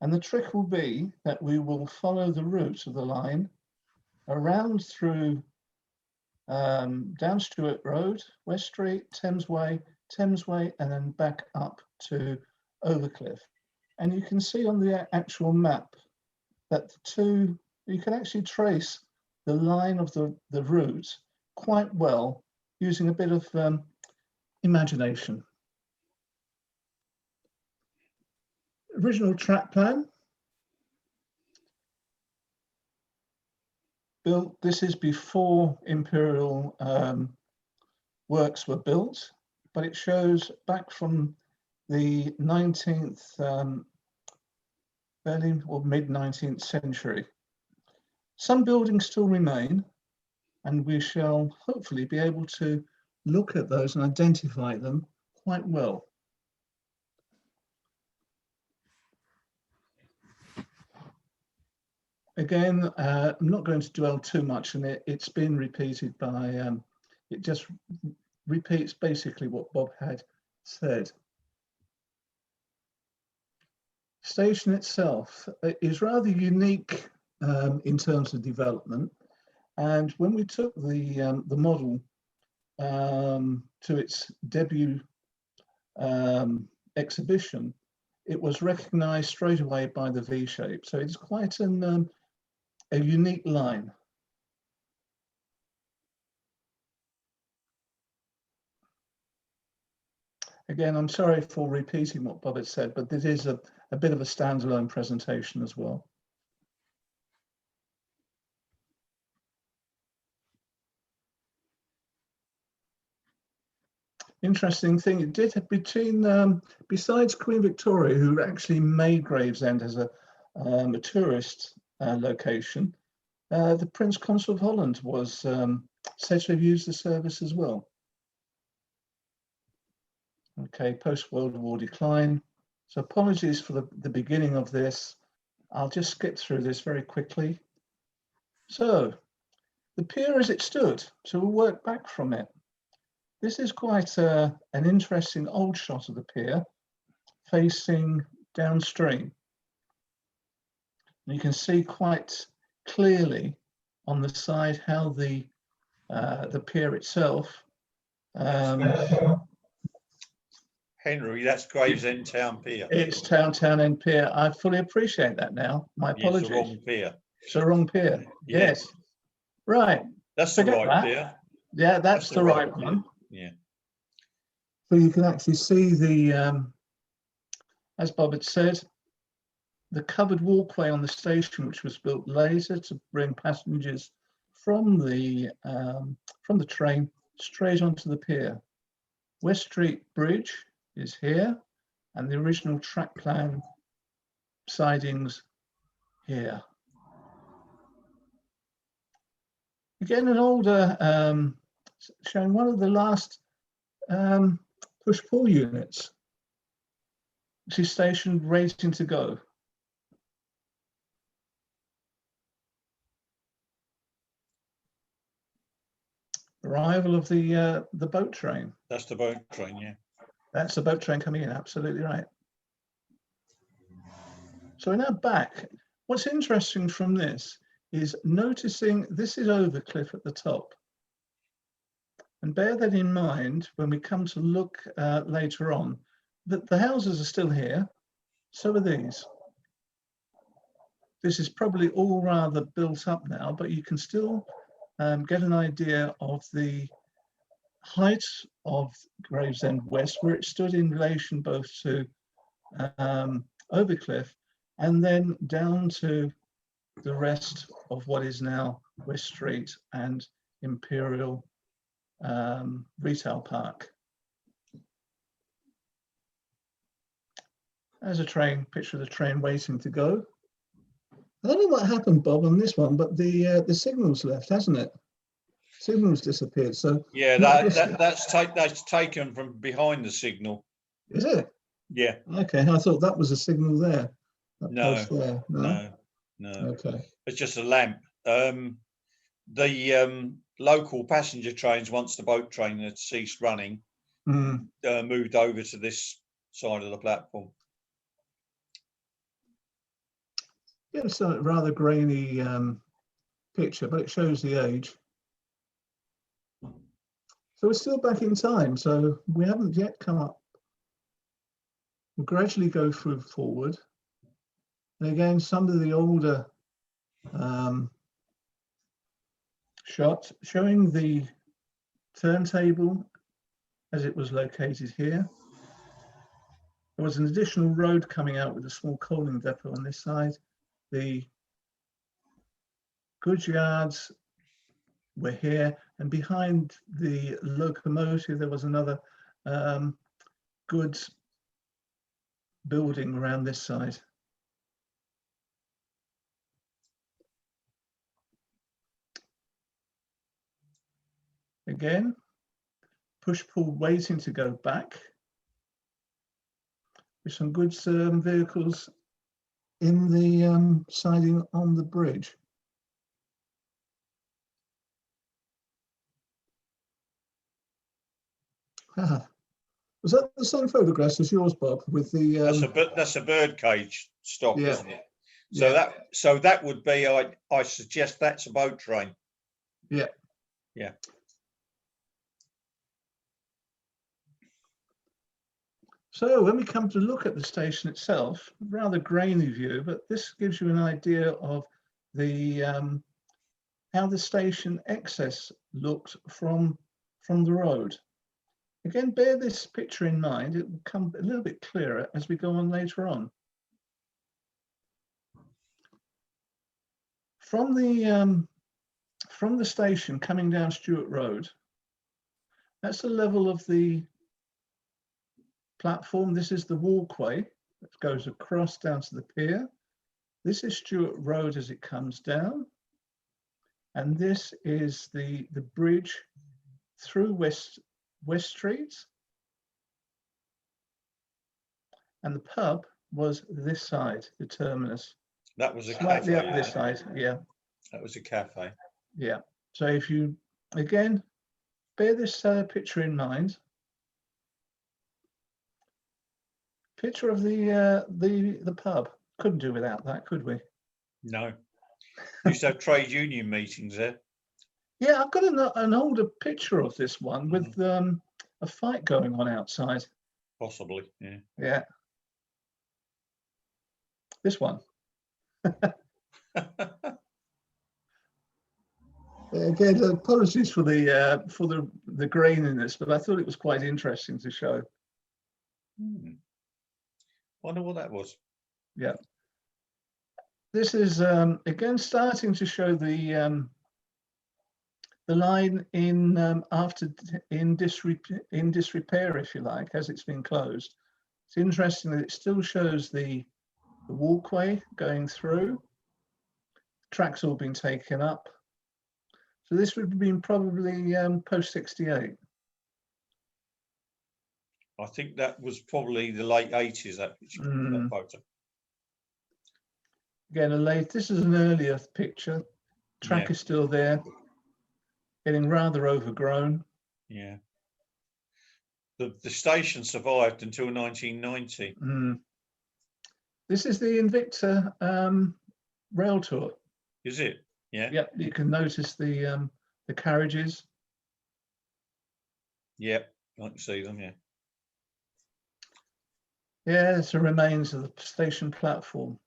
And the trick will be that we will follow the route of the line around through down Stewart Road, West Street, Thamesway, and then back up to Overcliff. And you can see on the actual map that you can actually trace the line of the route quite well using a bit of imagination. Original track plan. Built, this is before Imperial works were built, but it shows back from the 19th, early or mid 19th century. Some buildings still remain, and we shall hopefully be able to look at those and identify them quite well. Again, I'm not going to dwell too much on it. It's been repeated by, it just repeats basically what Bob had said. Station itself is rather unique in terms of development. And when we took the model to its debut exhibition, it was recognized straight away by the V shape. So it's quite a unique line. Again, I'm sorry for repeating what Bob had said, but this is a bit of a standalone presentation as well. Interesting thing, it did between, besides Queen Victoria, who actually made Gravesend as a tourist location, the Prince Consort of Holland was said to have used the service as well. Okay, post-World War decline. So apologies for the beginning of this. I'll just skip through this very quickly. So the pier as it stood, so we'll work back from it. This is quite an interesting old shot of the pier facing downstream. And you can see quite clearly on the side how the pier itself. Henry, that's Gravesend Town Pier. It's Town End Pier. I fully appreciate that now. My apologies. It's the wrong pier. It's the wrong pier. Yes. Right. That's the right pier. Yeah, that's the right one. Yeah. So you can actually see the, as Bob had said, the covered walkway on the station, which was built later to bring passengers from the train straight onto the pier. West Street Bridge is here, and the original track plan sidings here. Again, an older showing one of the last push-pull units, which is stationed waiting to go. Arrival of the boat train. That's the boat train, yeah. That's the boat train coming in, absolutely right. So we're now back. What's interesting from this is noticing this is Overcliff at the top. And bear that in mind when we come to look later on, that the houses are still here, so are these. This is probably all rather built up now, but you can still get an idea of the height of Gravesend West, where it stood in relation both to Overcliff and then down to the rest of what is now West Street and Imperial Retail Park. There's a train, picture of the train waiting to go. I don't know what happened, Bob, on this one, but the signal's left, hasn't it? Signal's disappeared. So Yeah, that's taken from behind the signal. is it? Yeah. Okay, I thought that was a signal there. No, There. no. Okay. It's just a lamp. The local passenger trains, once the boat train had ceased running, moved over to this side of the platform. Yeah, it's a rather grainy picture, but it shows the age. So we're still back in time, so we haven't yet come up. We'll gradually go through forward. And again, some of the older shots showing the turntable as it was located here. There was an additional road coming out with a small coaling depot on this side. The goods yards were here, and behind the locomotive there was another goods building around this side. Again, push-pull waiting to go back with some goods vehicles in the siding on the bridge. Was that the same photographs as yours, Bob? With the that's a bird cage stock, yeah. isn't it? So yeah. that would be, I suggest that's a boat train. Yeah. Yeah. So when we come to look at the station itself, rather grainy view, but this gives you an idea of the how the station access looked from the road. Again, bear this picture in mind. It will come a little bit clearer as we go on later on. From the station coming down Stewart Road, that's the level of the platform. This is the walkway that goes across down to the pier. This is Stewart Road as it comes down. And this is the bridge through West Street. And the pub was this side, the terminus. That was a slightly cafe, up this side, yeah. That was a cafe. Yeah. So if you, again, bear this picture in mind. Picture of the pub. Couldn't do without that, could we? No. Used to have trade union meetings there. Yeah, I've got an older picture of this one with a fight going on outside. Possibly, yeah. Yeah. This one. Again, apologies for the graininess, but I thought it was quite interesting to show. Wonder what that was. Yeah. This is again starting to show the line in disrepair, if you like, as it's been closed. It's interesting that it still shows the walkway going through. Tracks all been taken up. So this would have been probably post 68. I think that was probably the late 80s, that picture, that photo. Again, this is an earlier picture. Track Yeah. is still there, getting rather overgrown. Yeah. The station survived until 1990. This is the Invicta rail tour. Is it? Yeah. Yep, you can notice the carriages. Yep, I can see them. Yeah. Yeah, it's the remains of the station platform.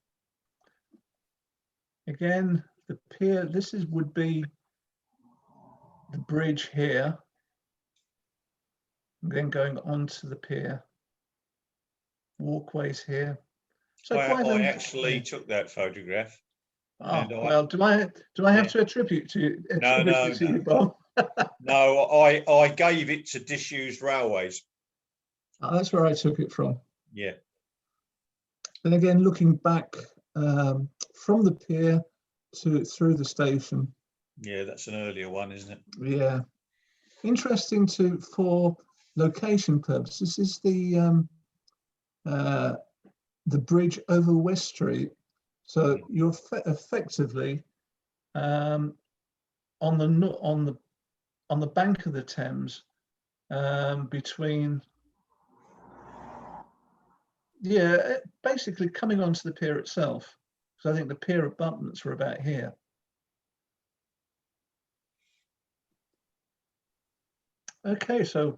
Again, the pier. This would be the bridge here. And then going onto the pier. Walkways here. So I actually took that photograph. Oh, well, do I have to attribute to you, Bob? No, I gave it to Disused Railways. Oh, that's where I took it from. Yeah. And again, looking back from the pier through the station. Yeah, that's an earlier one, isn't it? Yeah. Interesting for location purposes. This is the bridge over West Street. So you're effectively on the bank of the Thames, between, basically coming onto the pier itself. So I think the pier abutments were about here. Okay, so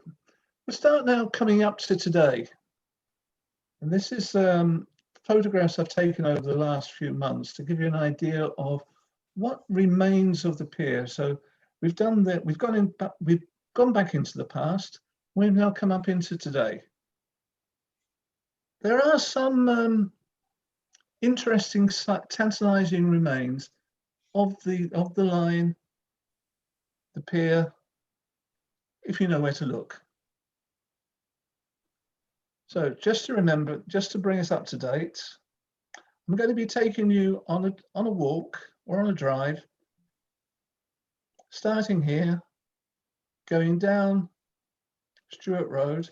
we'll start now coming up to today. And this is photographs I've taken over the last few months to give you an idea of what remains of the pier. So we've done that. We've gone back into the past. We've now come up into today. There are some interesting, tantalizing remains of the line, the pier, if you know where to look. So just to remember, just to bring us up to date, I'm going to be taking you on a walk or on a drive, starting here, going down Stewart Road,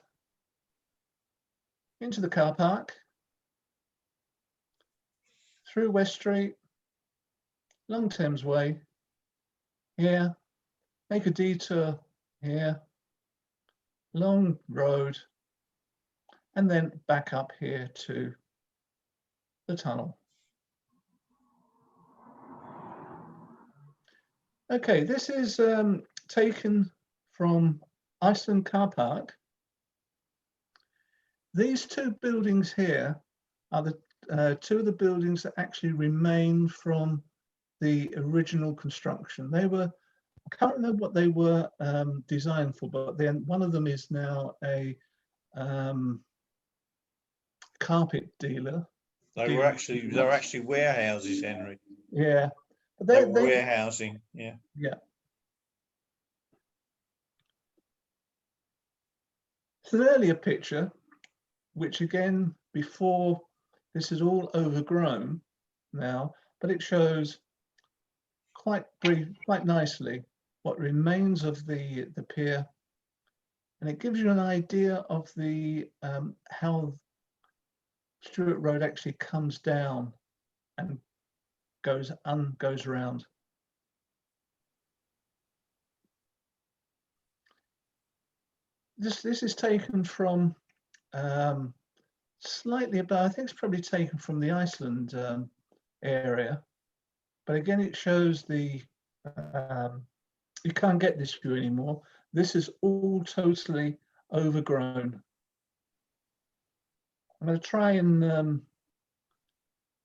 into the car park, through West Street, Long Thames Way, here, make a detour here, Long Road, and then back up here to the tunnel. Okay, this is taken from Iceland Car Park. These two buildings here are the two of the buildings that actually remain from the original construction. They were, I can't remember what they were designed for, but then one of them is now a carpet dealer. They're actually warehouses, Henry. Yeah. But they were warehousing, yeah. Yeah. It's an earlier picture, which again, before this is all overgrown now, but it shows quite nicely what remains of the pier, and it gives you an idea of the how Stewart Road actually comes down and goes around. This is taken from slightly above, I think it's probably taken from the Iceland area, but again it shows the you can't get this view anymore. This is all totally overgrown. I'm going to try and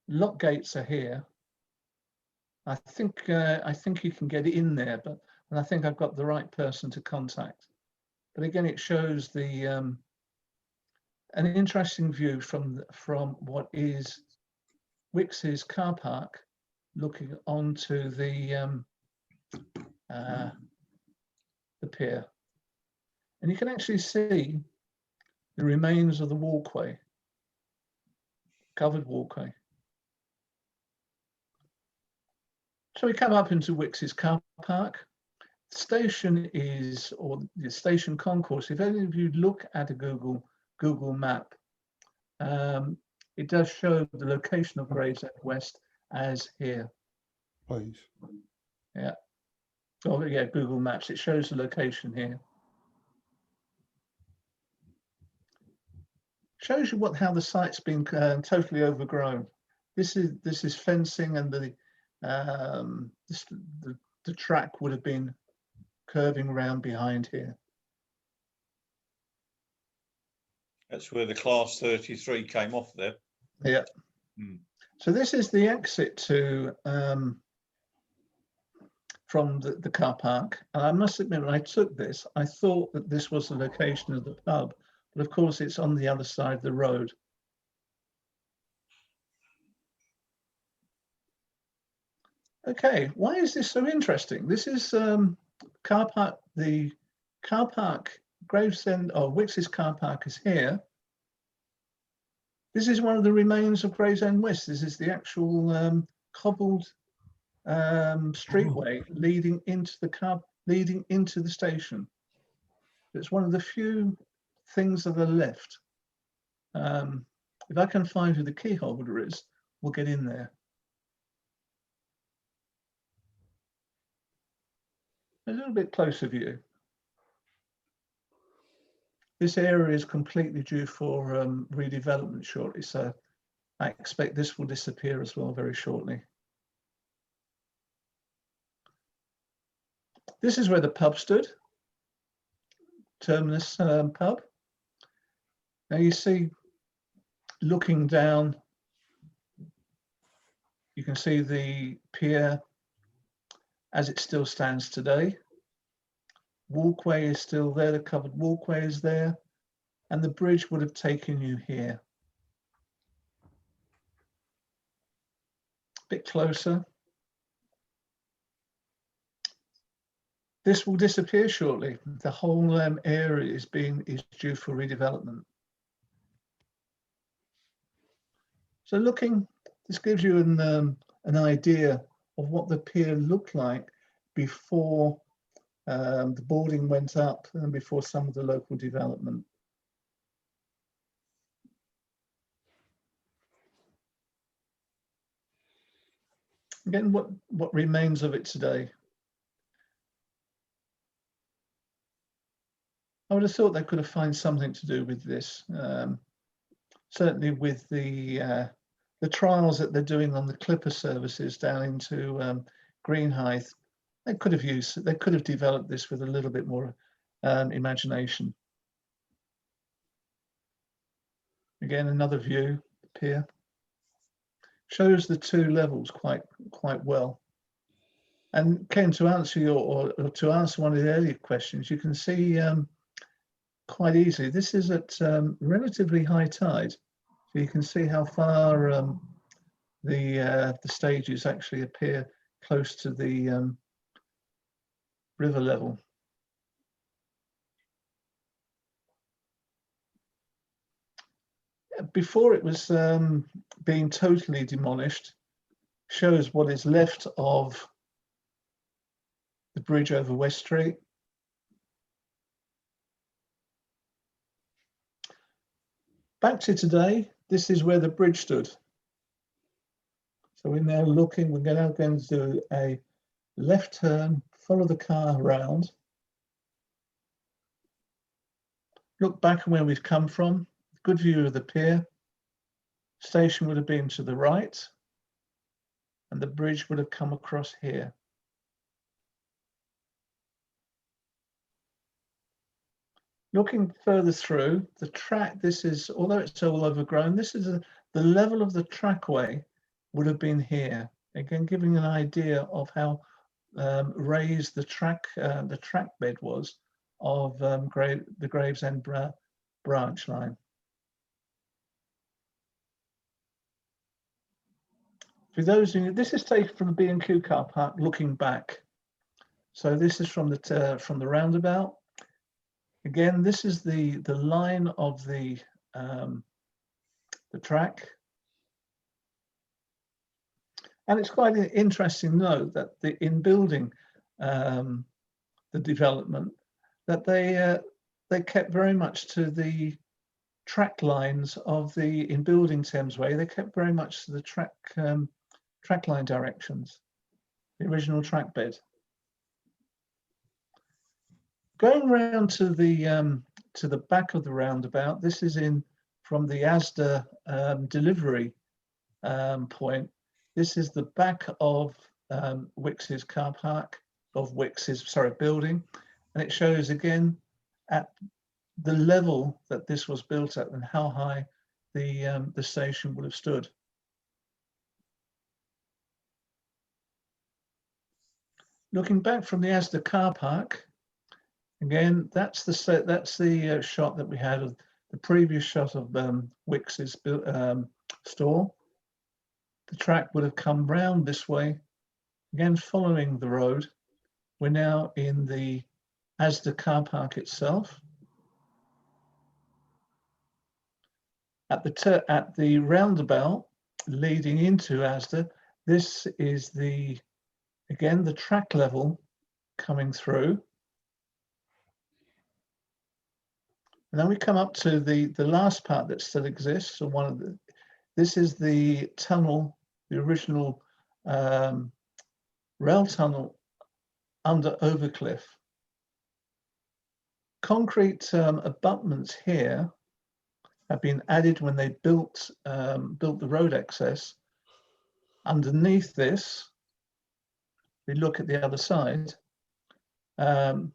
lock gates are here. I think you can get in there, and I think I've got the right person to contact. But again, it shows the an interesting view from what is Wicks's car park, looking onto the pier, and you can actually see the remains of the walkway, covered walkway. So we come up into Wicks's car park. station is, or the station concourse, if any of you look at a Google map, it does show the location of Gravesend West as here. Please. Yeah. Oh yeah, Google Maps, it shows the location here. Shows you how the site's been totally overgrown. This is fencing, and the track would have been curving around behind here. That's where the class 33 came off there. Yeah. So this is the exit to from the car park. And I must admit, when I took this, I thought that this was the location of the pub, but of course it's on the other side of the road. Okay, why is this so interesting? This is the car park, Gravesend, or Wix's car park is here. This is one of the remains of Gravesend West. This is the actual cobbled streetway leading into the station. It's one of the few things that are left. If I can find who the key holder is, we'll get in there. A little bit closer view. This area is completely due for redevelopment shortly, so I expect this will disappear as well very shortly. This is where the pub stood, Terminus pub. Now you see, looking down, you can see the pier as it still stands today. Walkway is still there, the covered walkway is there, and the bridge would have taken you here. A bit closer. This will disappear shortly. The whole area is due for redevelopment. So looking, this gives you an idea of what the pier looked like before the boarding went up and before some of the local development. Again, what remains of it today? I would have thought they could have found something to do with this. Certainly with the trials that they're doing on the clipper services down into Greenhithe, they could have developed this with a little bit more imagination. Again, another view, the pier. Shows the two levels quite well. And Ken, to answer or to answer one of the earlier questions, you can see quite easily, this is at relatively high tide. So you can see how far the stages actually appear close to the river level. Before it was being totally demolished, shows what is left of the bridge over West Street. Back to today, this is where the bridge stood. So we're now looking, we're now going to do a left turn, follow the car around. Look back at where we've come from, good view of the pier. Station would have been to the right, and the bridge would have come across here. Looking further through the track, this is, although it's all overgrown, this is the level of the trackway would have been here. Again, giving an idea of how raised the track bed was of the Gravesend branch line. For those who, this is taken from the B&Q car park looking back. So this is from the roundabout. Again, this is the line of the track. And it's quite an interesting note that in building the development, that they kept very much to the track lines of in building Thames Way. They kept very much to the track line directions, the original track bed. Going round to the back of the roundabout, this is from the Asda delivery point. This is the back of Wicks's car park, of Wicks's, building, and it shows again at the level that this was built at and how high the station would have stood. Looking back from the Asda car park, again, that's the shot that we had of the previous shot of Wicks's store. The track would have come round this way, again following the road. We're now in the Asda car park itself. At the roundabout leading into Asda, this is again the track level coming through. And then we come up to the last part that still exists. So this is the tunnel, the original rail tunnel under Overcliff. Concrete abutments here have been added when they built the road access. Underneath this, we look at the other side. The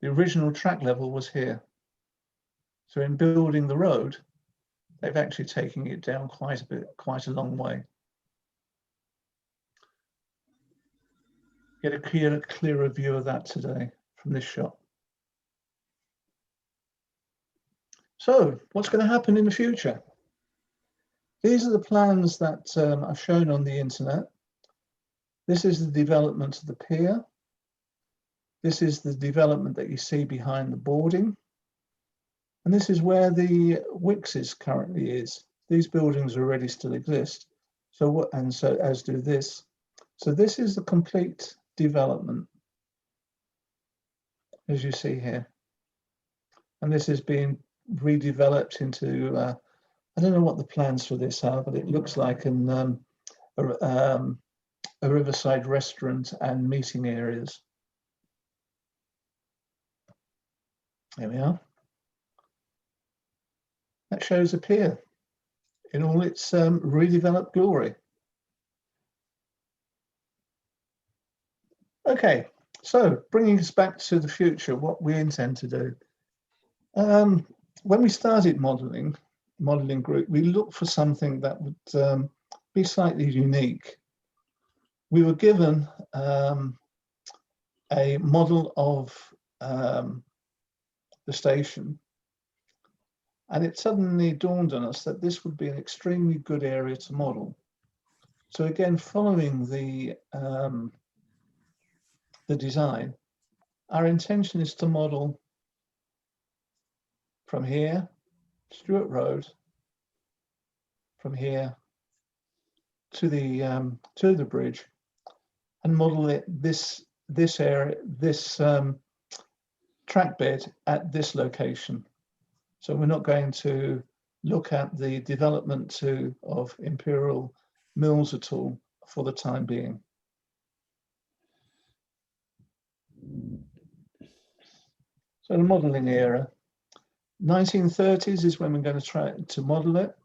original track level was here. So in building the road, they've actually taken it down quite a long way. Get a clearer view of that today from this shot. So what's going to happen in the future? These are the plans that are shown on the internet. This is the development of the pier. This is the development that you see behind the boarding. And this is where the Wicks's currently is. These buildings already still exist. So as do this. So this is the complete development, as you see here. And this is being redeveloped into, I don't know what the plans for this are, but it looks like a riverside restaurant and meeting areas. There we are. That shows a pier in all its redeveloped glory. Okay, so bringing us back to the future, what we intend to do. When we started modelling group, we looked for something that would be slightly unique. We were given a model of the station, and it suddenly dawned on us that this would be an extremely good area to model. So again, following the design, our intention is to model from here, Stewart Road, from here to the bridge, and model it this area, this track bed at this location. So we're not going to look at the development of Imperial Mills at all for the time being. So the modelling era, 1930s is when we're going to try to model it.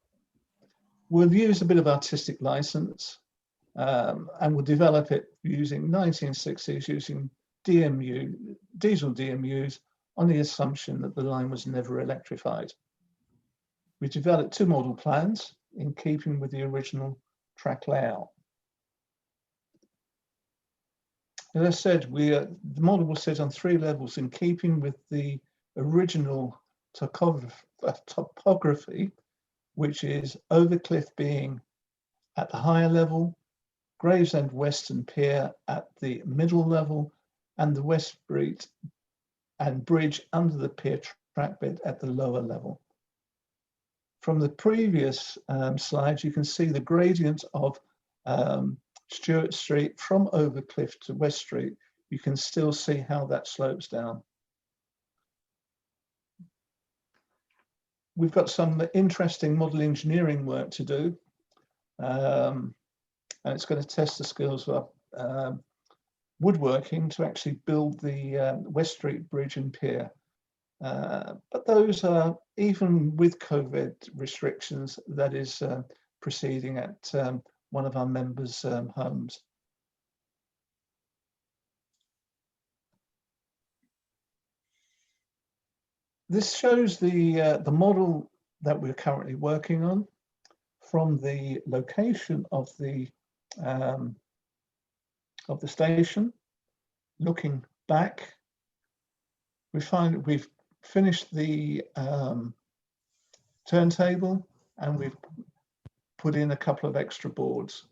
We'll use a bit of artistic license and we'll develop it using 1960s, using diesel DMUs, on the assumption that the line was never electrified. We developed 2 model plans in keeping with the original track layout. As I said, the model was set on 3 levels in keeping with the original topography, which is Overcliff being at the higher level, Gravesend West and Pier at the middle level, and the West Street and bridge under the pier trackbed at the lower level. From the previous slides, you can see the gradient of Stewart Street from Overcliff to West Street. you can still see how that slopes down. We've got some interesting model engineering work to do, and it's going to test the skills of woodworking to actually build the West Street Bridge and Pier. But those are, even with COVID restrictions, that is proceeding at one of our members' homes. This shows the model that we're currently working on from the location of the station. Looking back, we find we've finished the turntable, and we've put in a couple of extra boards.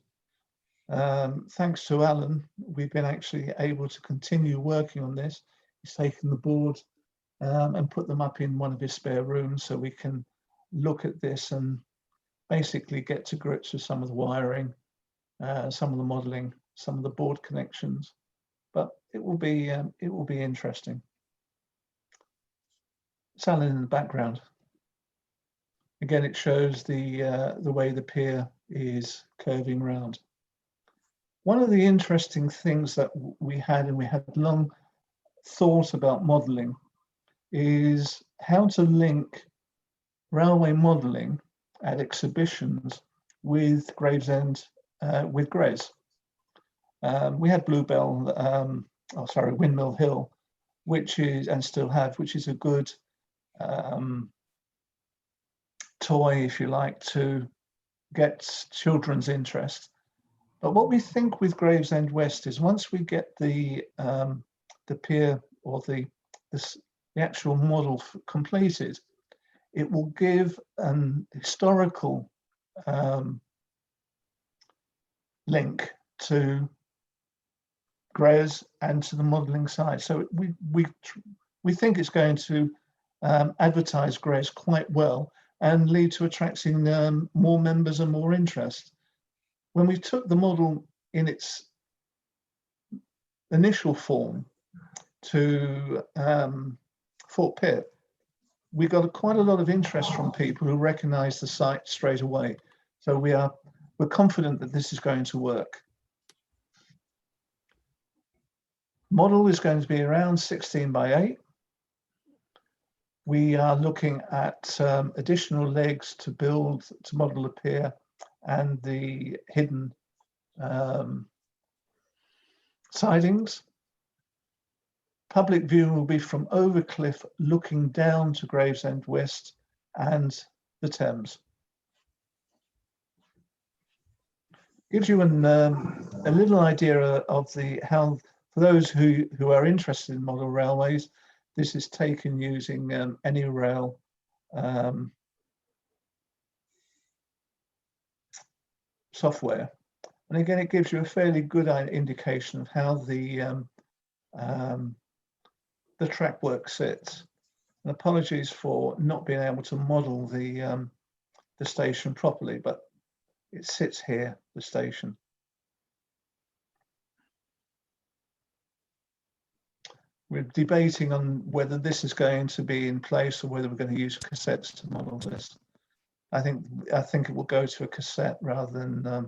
Thanks to Alan, we've been actually able to continue working on this. He's taken the board and put them up in one of his spare rooms, so we can look at this and basically get to grips with some of the wiring, some of the modeling, some of the board connections. But it will be interesting. It's Alan in the background. Again, it shows the way the pier is curving round. One of the interesting things that we had long thought about modelling, is how to link railway modelling at exhibitions with Gravesend, with Gres. We had Bluebell, Windmill Hill, which is, and still have, which is a good toy, if you like, to get children's interest. But what we think with Gravesend West is, once we get the pier or the actual model completed, it will give an historical link to Gres and to the modelling side. So we think it's going to advertise Gres quite well and lead to attracting more members and more interest. When we took the model in its initial form to Fort Pitt, we got quite a lot of interest from people who recognise the site straight away. So we're confident that this is going to work. Model is going to be around 16 by 8. We are looking at additional legs to model the pier and the hidden sidings. Public view will be from Overcliff, looking down to Gravesend West and the Thames. Gives you a little idea of how, for those who are interested in model railways, this is taken using any rail software. And again, it gives you a fairly good indication of how the track work sits. And apologies for not being able to model the station properly, but it sits here, the station. We're debating on whether this is going to be in place or whether we're going to use cassettes to model this. I think it will go to a cassette rather than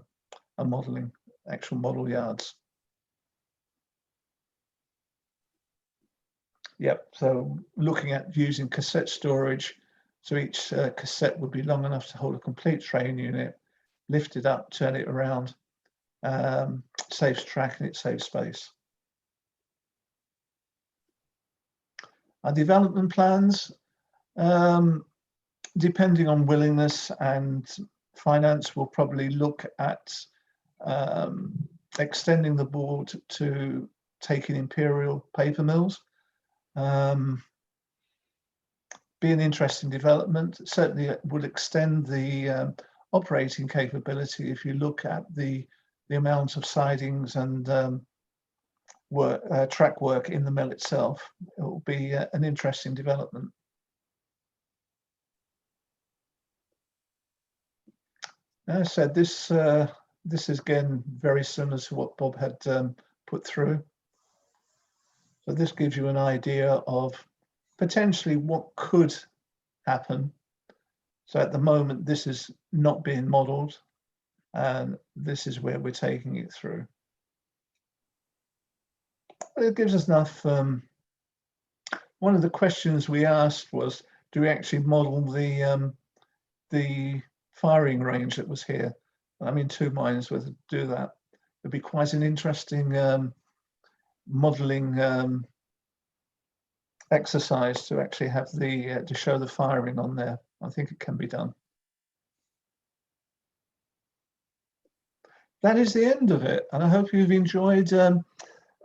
a modeling, actual model yards. Yep, so looking at using cassette storage, so each cassette would be long enough to hold a complete train unit, lift it up, turn it around, saves track and it saves space. Our development plans, depending on willingness and finance, we'll probably look at extending the board to taking imperial paper mills. Be an interesting development. Certainly it would extend the operating capability. If you look at the amount of sidings and track work in the mill itself, it will be an interesting development. As I said, this is again very similar to what Bob had put through. So this gives you an idea of potentially what could happen. So at the moment, this is not being modelled, and this is where we're taking it through. But it gives us enough. One of the questions we asked was, do we actually model the firing range that was here? I'm in two minds whether to do that. It'd be quite an interesting modelling exercise to actually have the to show the firing on there. I think it can be done. That is the end of it, and I hope you've enjoyed a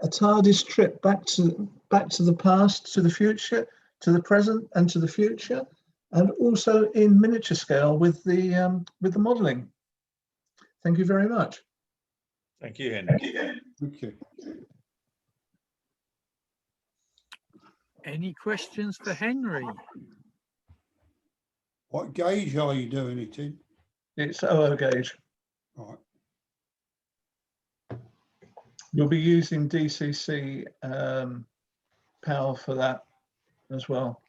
TARDIS trip back to the past, to the future, to the present, and to the future, and also in miniature scale with the modelling. Thank you very much. Thank you, Henry. Okay. Any questions for Henry? What gauge are you doing it in? It's OO gauge. Right. You'll be using DCC power for that as well.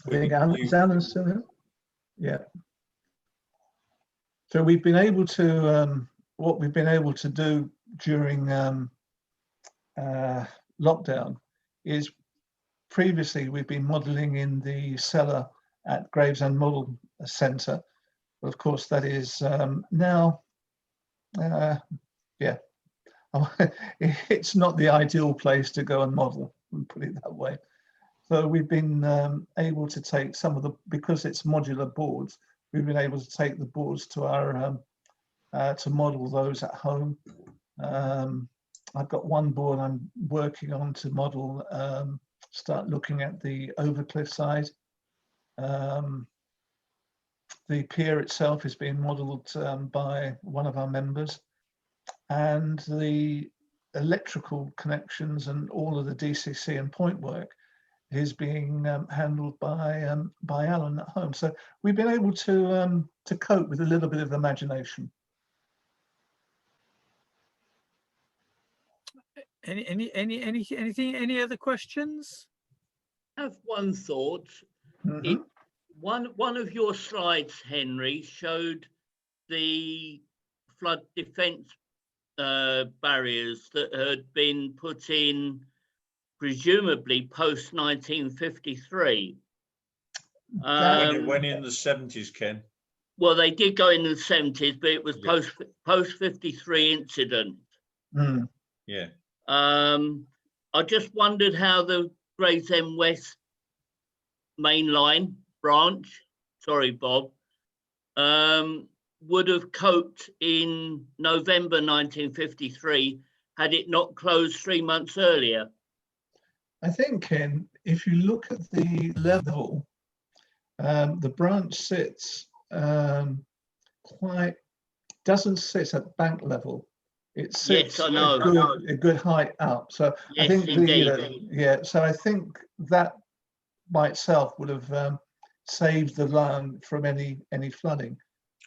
I think Alan's still here. Yeah. So we've been able to what we've been able to do during lockdown is previously we've been modelling in the cellar at Gravesend Model Centre, but of course that is now yeah, it's not the ideal place to go and model, we'll put it that way. So we've been able to take some of the, because it's modular boards, we've been able to take the boards to our to model those at home. I've got one board I'm working on to model, start looking at the overcliff side. The pier itself is being modelled by one of our members, and the electrical connections and all of the DCC and point work is being handled by Alan at home. So we've been able to cope with a little bit of imagination. Any other questions? I have one thought. Mm-hmm. One of your slides, Henry, showed the flood defence barriers that had been put in, presumably post 1953. When it went in the 70s, Ken. Well, they did go in the 70s, but it was Yeah. post 53 incident. Mm. Yeah. I just wondered how the Gravesend West mainline branch, sorry, Bob, would have coped in November 1953 had it not closed 3 months earlier. I think, Ken, if you look at the level, the branch sits doesn't sit at bank level. It sits Yes, I know. a good height up. So Yes, I think indeed. yeah. So I think that by itself would have saved the land from any flooding.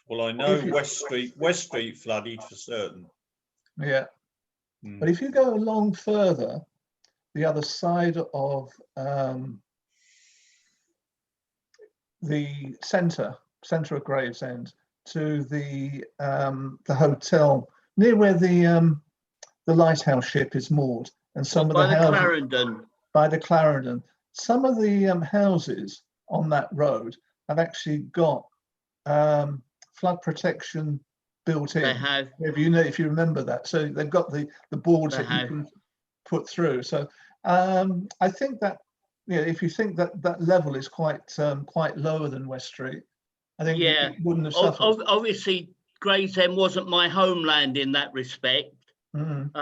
Well, I know West Street flooded for certain. Yeah. Mm. But if you go along further, the other side of the centre of Gravesend to the hotel near where the lighthouse ship is moored, and some of the houses Clarendon. by the Clarendon. Some of the houses on that road have actually got flood protection built in. They have. If you remember that, so they've got the boards that you can put through. So I think that if you think that that level is quite lower than West Street, I think it wouldn't have suffered. Obviously, Gravesend wasn't my homeland in that respect. Mm.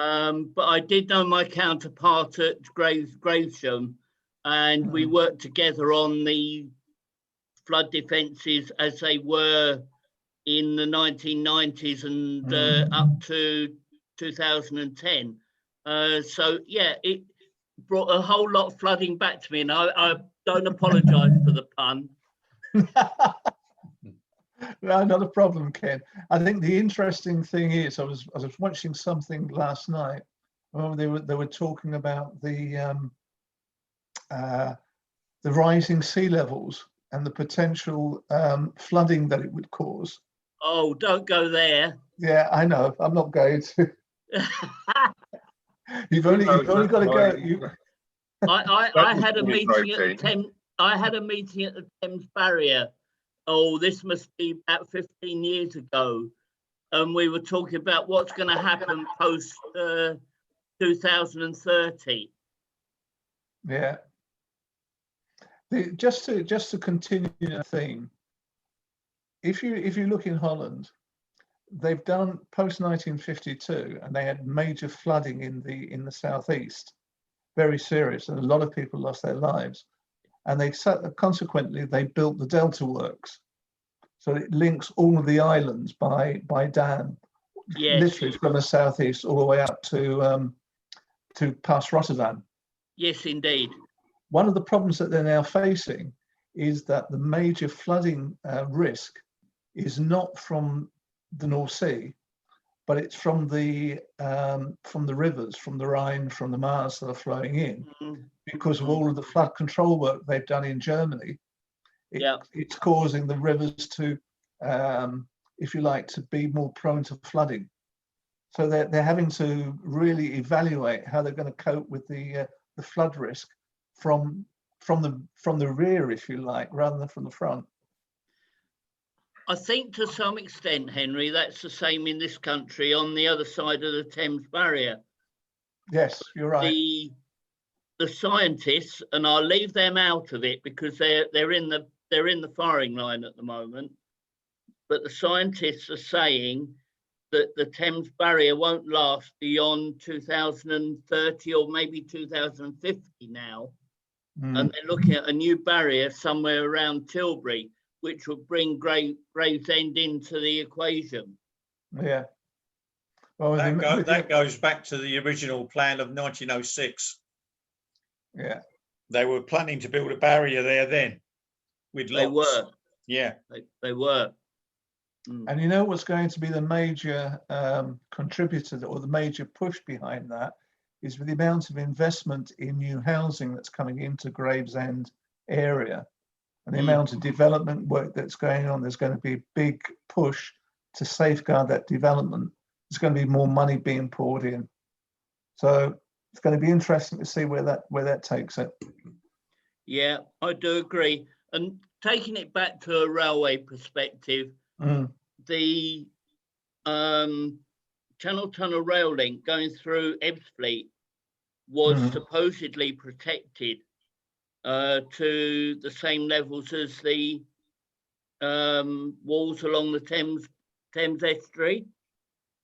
But I did know my counterpart at Gravesham, and we worked together on the flood defences as they were in the 1990s and up to 2010. So yeah, it brought a whole lot of flooding back to me, and I don't apologise for the pun. No, not a problem, Ken. I think the interesting thing is I was watching something last night Well, they were talking about the rising sea levels and the potential flooding that it would cause. Oh, don't go there. Yeah, I know. I'm not going to. You've only got to go. I had a meeting at the Thames. I had a meeting at the Thames Barrier. Oh, this must be about 15 years ago, and we were talking about what's going to happen post 2030. Yeah. Just to continue the theme, if you look in Holland, they've done post 1952, and they had major flooding in the southeast, very serious, and a lot of people lost their lives. And consequently they built the Delta Works, so it links all of the islands by dam, literally from the southeast all the way up to past Rotterdam. Yes, indeed. One of the problems that they're now facing is that the major flooding risk is not from the North Sea, but it's from the rivers, from the Rhine, from the Maas that are flowing in, because of all of the flood control work they've done in Germany. It's causing the rivers to, if you like, to be more prone to flooding. So they're having to really evaluate how they're going to cope with the flood risk from the rear, if you like, rather than from the front. I think to some extent, Henry, that's the same in this country on the other side of the Thames Barrier. Yes, you're right. The scientists, and I'll leave them out of it because they're in the firing line at the moment. But the scientists are saying that the Thames Barrier won't last beyond 2030 or maybe 2050 now. And they're looking at a new barrier somewhere around Tilbury, which would bring Gravesend into the equation. Yeah. Well, that goes back to the original plan of 1906. Yeah. They were planning to build a barrier there then. With locks. They were. Yeah. They were. And you know what's going to be the major contributor or the major push behind that is with the amount of investment in new housing that's coming into Gravesend area and the amount of development work that's going on. There's going to be a big push to safeguard that development. There's going to be more money being poured in. So it's going to be interesting to see where that takes it. Yeah, I do agree. And taking it back to a railway perspective, the Channel Tunnel rail link going through Ebbsfleet was supposedly protected to the same levels as the walls along the Thames estuary.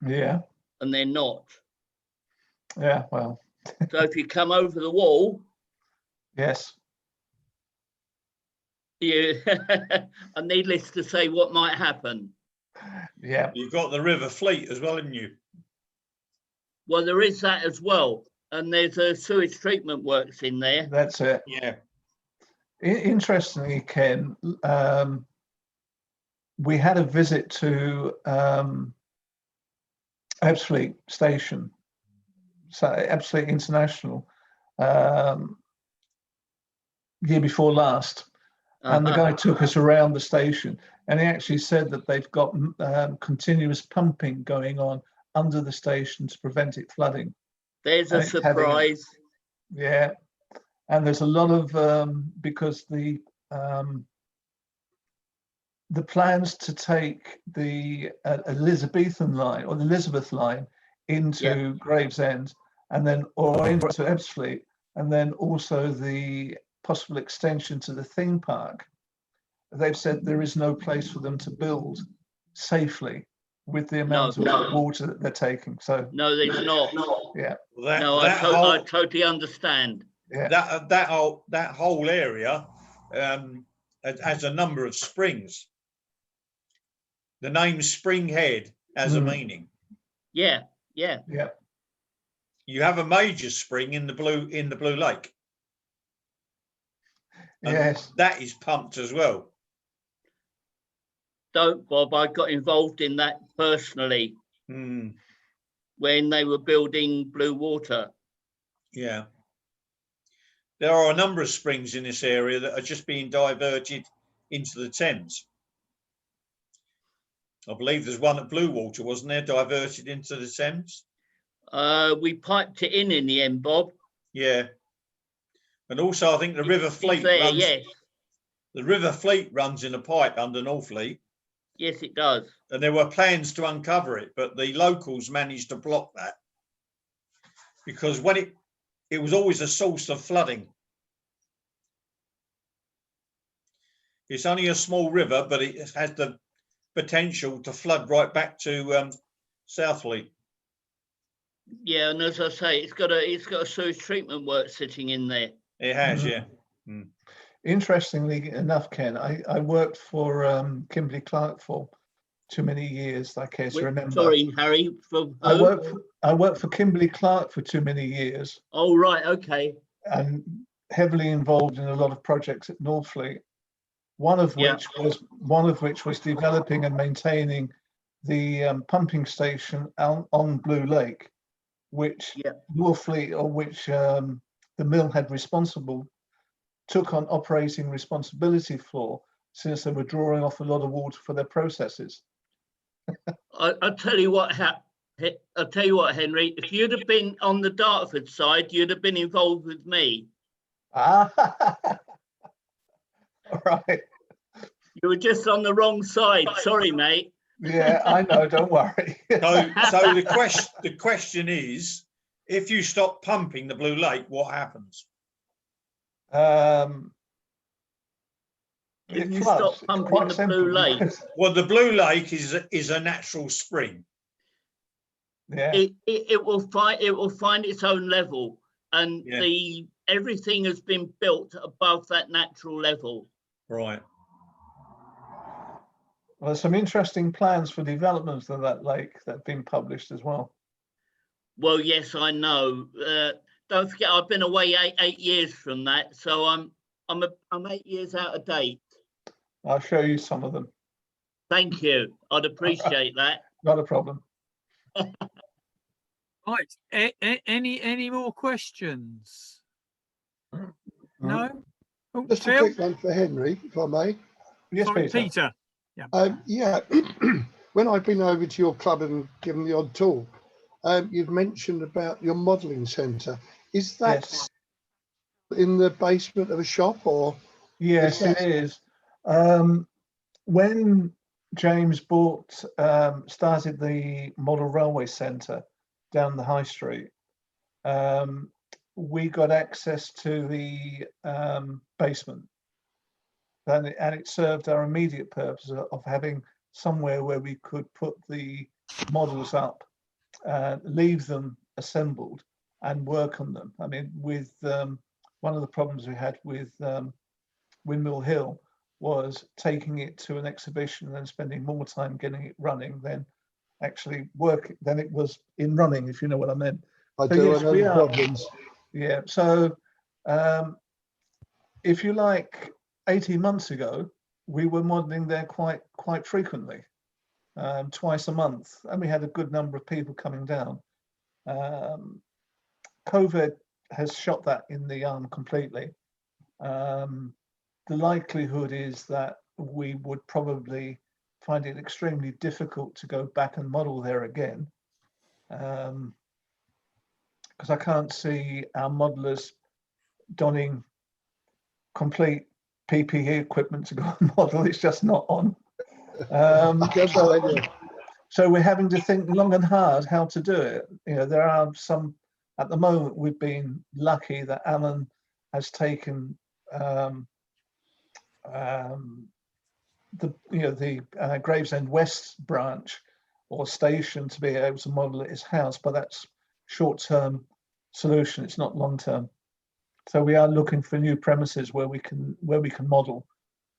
Yeah. And they're not. Yeah, well. So if you come over the wall. Yes. And needless to say, what might happen? Yeah. You've got the River Fleet as well, haven't you? Well, there is that as well. And there's a sewage treatment works in there. That's it. Yeah. Interestingly, Ken, we had a visit to Ebbsfleet Station, so Ebbsfleet International, year before last. And the guy took us around the station, and he actually said that they've got continuous pumping going on under the station to prevent it flooding. There's a surprise. Yeah, and there's a lot of because the plans to take the Elizabethan line or the Elizabeth line into Gravesend, and then or into Ebbsfleet, and then also the possible extension to the theme park. They've said there is no place for them to build safely with the amount of water that they're taking. So no, there's not. Yeah. I totally understand. Yeah. That whole area has a number of springs. The name Spring Head has a meaning. Yeah. You have a major spring in the Blue Lake. And yes. That is pumped as well. Don't, Bob. I got involved in that personally. when they were building Blue Water. Yeah. There are a number of springs in this area that are just being diverted into the Thames. I believe there's one at Blue Water, wasn't there, diverted into the Thames? We piped it in the end, Bob. Yeah. And also, I think the River Fleet runs. Yes. The River Fleet runs in a pipe under Northfleet. Yes, it does. And there were plans to uncover it, but the locals managed to block that because when it was always a source of flooding. It's only a small river, but it has the potential to flood right back to Southfleet. Yeah, and as I say, it's got a sewage treatment work sitting in there. It has, yeah. Mm. Interestingly enough, Ken, I worked for Kimberly Clark for too many years, I care to remember. Sorry, Harry. I worked for Kimberly Clark for too many years. Oh, right, okay. And heavily involved in a lot of projects at Northfleet. One of which was developing and maintaining the pumping station on Blue Lake, which Northfleet, or which the mill had took on operating responsibility for, since they were drawing off a lot of water for their processes. I'll tell you what, Henry. If you'd have been on the Dartford side, you'd have been involved with me. All right. You were just on the wrong side. Sorry, mate. Yeah, I know. Don't worry. So the question is, if you stop pumping the Blue Lake, what happens? If you stop pumping the Blue Lake, well, the Blue Lake is a natural spring. Yeah. It will find its own level, and everything has been built above that natural level. Right. Well, there's some interesting plans for development of that lake that have been published as well. Well, yes, I know. Don't forget, I've been away eight years from that, so I'm 8 years out of date. I'll show you some of them. Thank you. I'd appreciate that. Not a problem. Right. Any more questions? No. Oh, Just a quick one for Henry, if I may. Yes, sorry, Peter. Yeah. When I've been over to your club and given the odd talk, you've mentioned about your modelling centre. Is that in the basement of a shop, or? Yes, it is. When James started the Model Railway Centre down the High Street, we got access to the basement. And it served our immediate purpose of having somewhere where we could put the models up, leave them assembled and work on them. I mean, with one of the problems we had with Windmill Hill was taking it to an exhibition and then spending more time getting it running than actually working than it was in running, if you know what I meant. I know the problems. Yeah, so if you like, 18 months ago, we were modelling there quite frequently, twice a month, and we had a good number of people coming down. COVID has shot that in the arm completely. The likelihood is that we would probably find it extremely difficult to go back and model there again, because I can't see our modelers donning complete PPE equipment to go and model. It's just not on. So we're having to think long and hard how to do it. You know, there are some, at the moment, we've been lucky that Alan has taken the Gravesend West branch or station to be able to model at his house, but that's short-term solution. It's not long-term. So we are looking for new premises where we can model,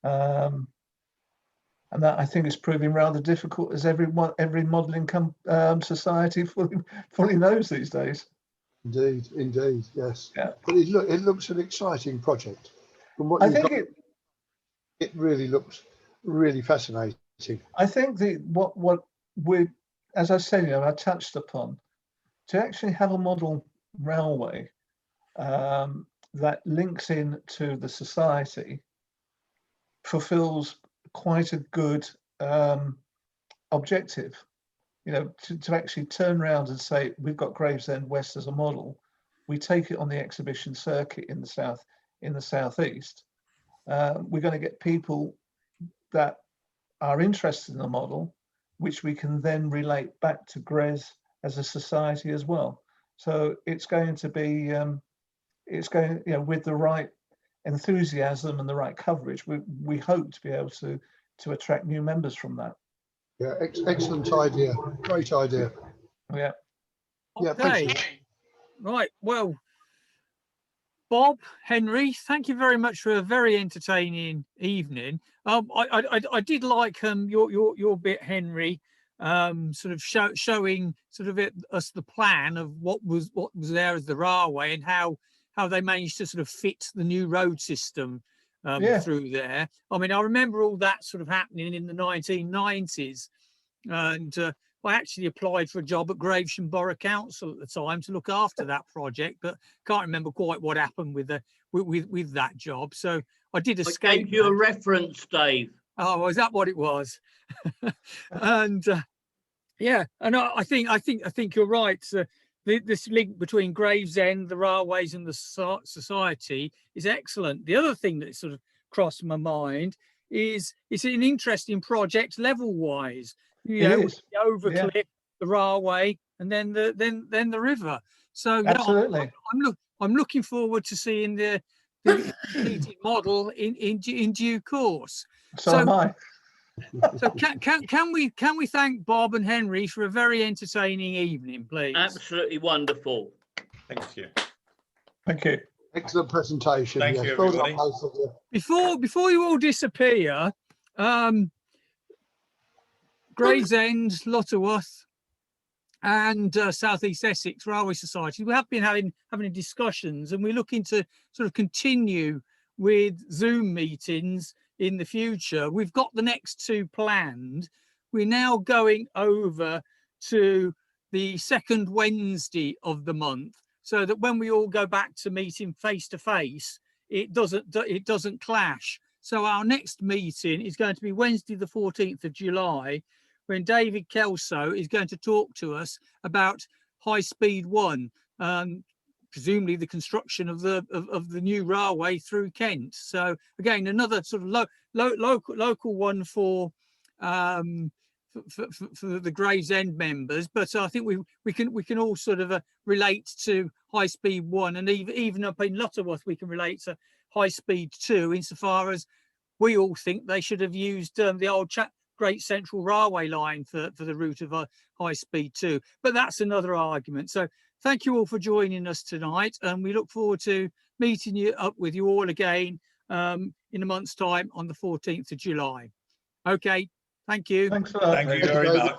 and that I think is proving rather difficult, as every modelling society fully knows these days. Indeed, yes. Yeah. But it looks an exciting project. From what I think it really looks really fascinating. I think what we, as I said, I touched upon, to actually have a model railway that links in to the society fulfills quite a good objective. You know, to actually turn around and say, we've got Gravesend West as a model, we take it on the exhibition circuit in the southeast. We're going to get people that are interested in the model, which we can then relate back to Gres as a society as well. So it's going to be, you know, with the right enthusiasm and the right coverage, we hope to be able to attract new members from that. Yeah, excellent idea. Great idea. Yeah. Yeah, Okay. thanks. Right. Well, Bob, Henry, thank you very much for a very entertaining evening. I did like your bit, Henry, sort of showing sort of us the plan of what was there as the railway and how they managed to sort of fit the new road system through there. I mean, I remember all that sort of happening in the 1990s, and I actually applied for a job at Gravesend Borough Council at the time to look after that project, but can't remember quite what happened with that job. So I did escape. I gave you a reference, Dave. Oh, is that what it was? And yeah, and I think you're right. This link between Gravesend, the railways, and the society is excellent. The other thing that sort of crossed my mind is it's an interesting project level-wise. You know, the overcliff, the railway, and then the river. So absolutely, I'm looking forward to seeing the completed model in due course. So am I. So can we thank Bob and Henry for a very entertaining evening, please? Absolutely wonderful. Thank you. Thank you. Excellent presentation. Thank you, everybody. Before you all disappear, Gravesend, Lutterworth, and South East Essex Railway Society, we have been having discussions, and we're looking to sort of continue with Zoom meetings in the future. We've got the next two planned. We're now going over to the second Wednesday of the month, so that when we all go back to meeting face to face, it doesn't clash. So our next meeting is going to be Wednesday, the 14th of July, when David Kelso is going to talk to us about High Speed 1, presumably the construction of the new railway through Kent. So again, another sort of local one for the Gravesend members, but I think we can all sort of relate to High Speed 1, and even up in Lutterworth we can relate to High Speed 2, insofar as we all think they should have used the old Great Central Railway line for the route of High Speed 2. But that's another argument. So thank you all for joining us tonight, and we look forward to meeting up with you all again in a month's time on the 14th of July. Okay, thank you. Thanks a lot. Thank you very much.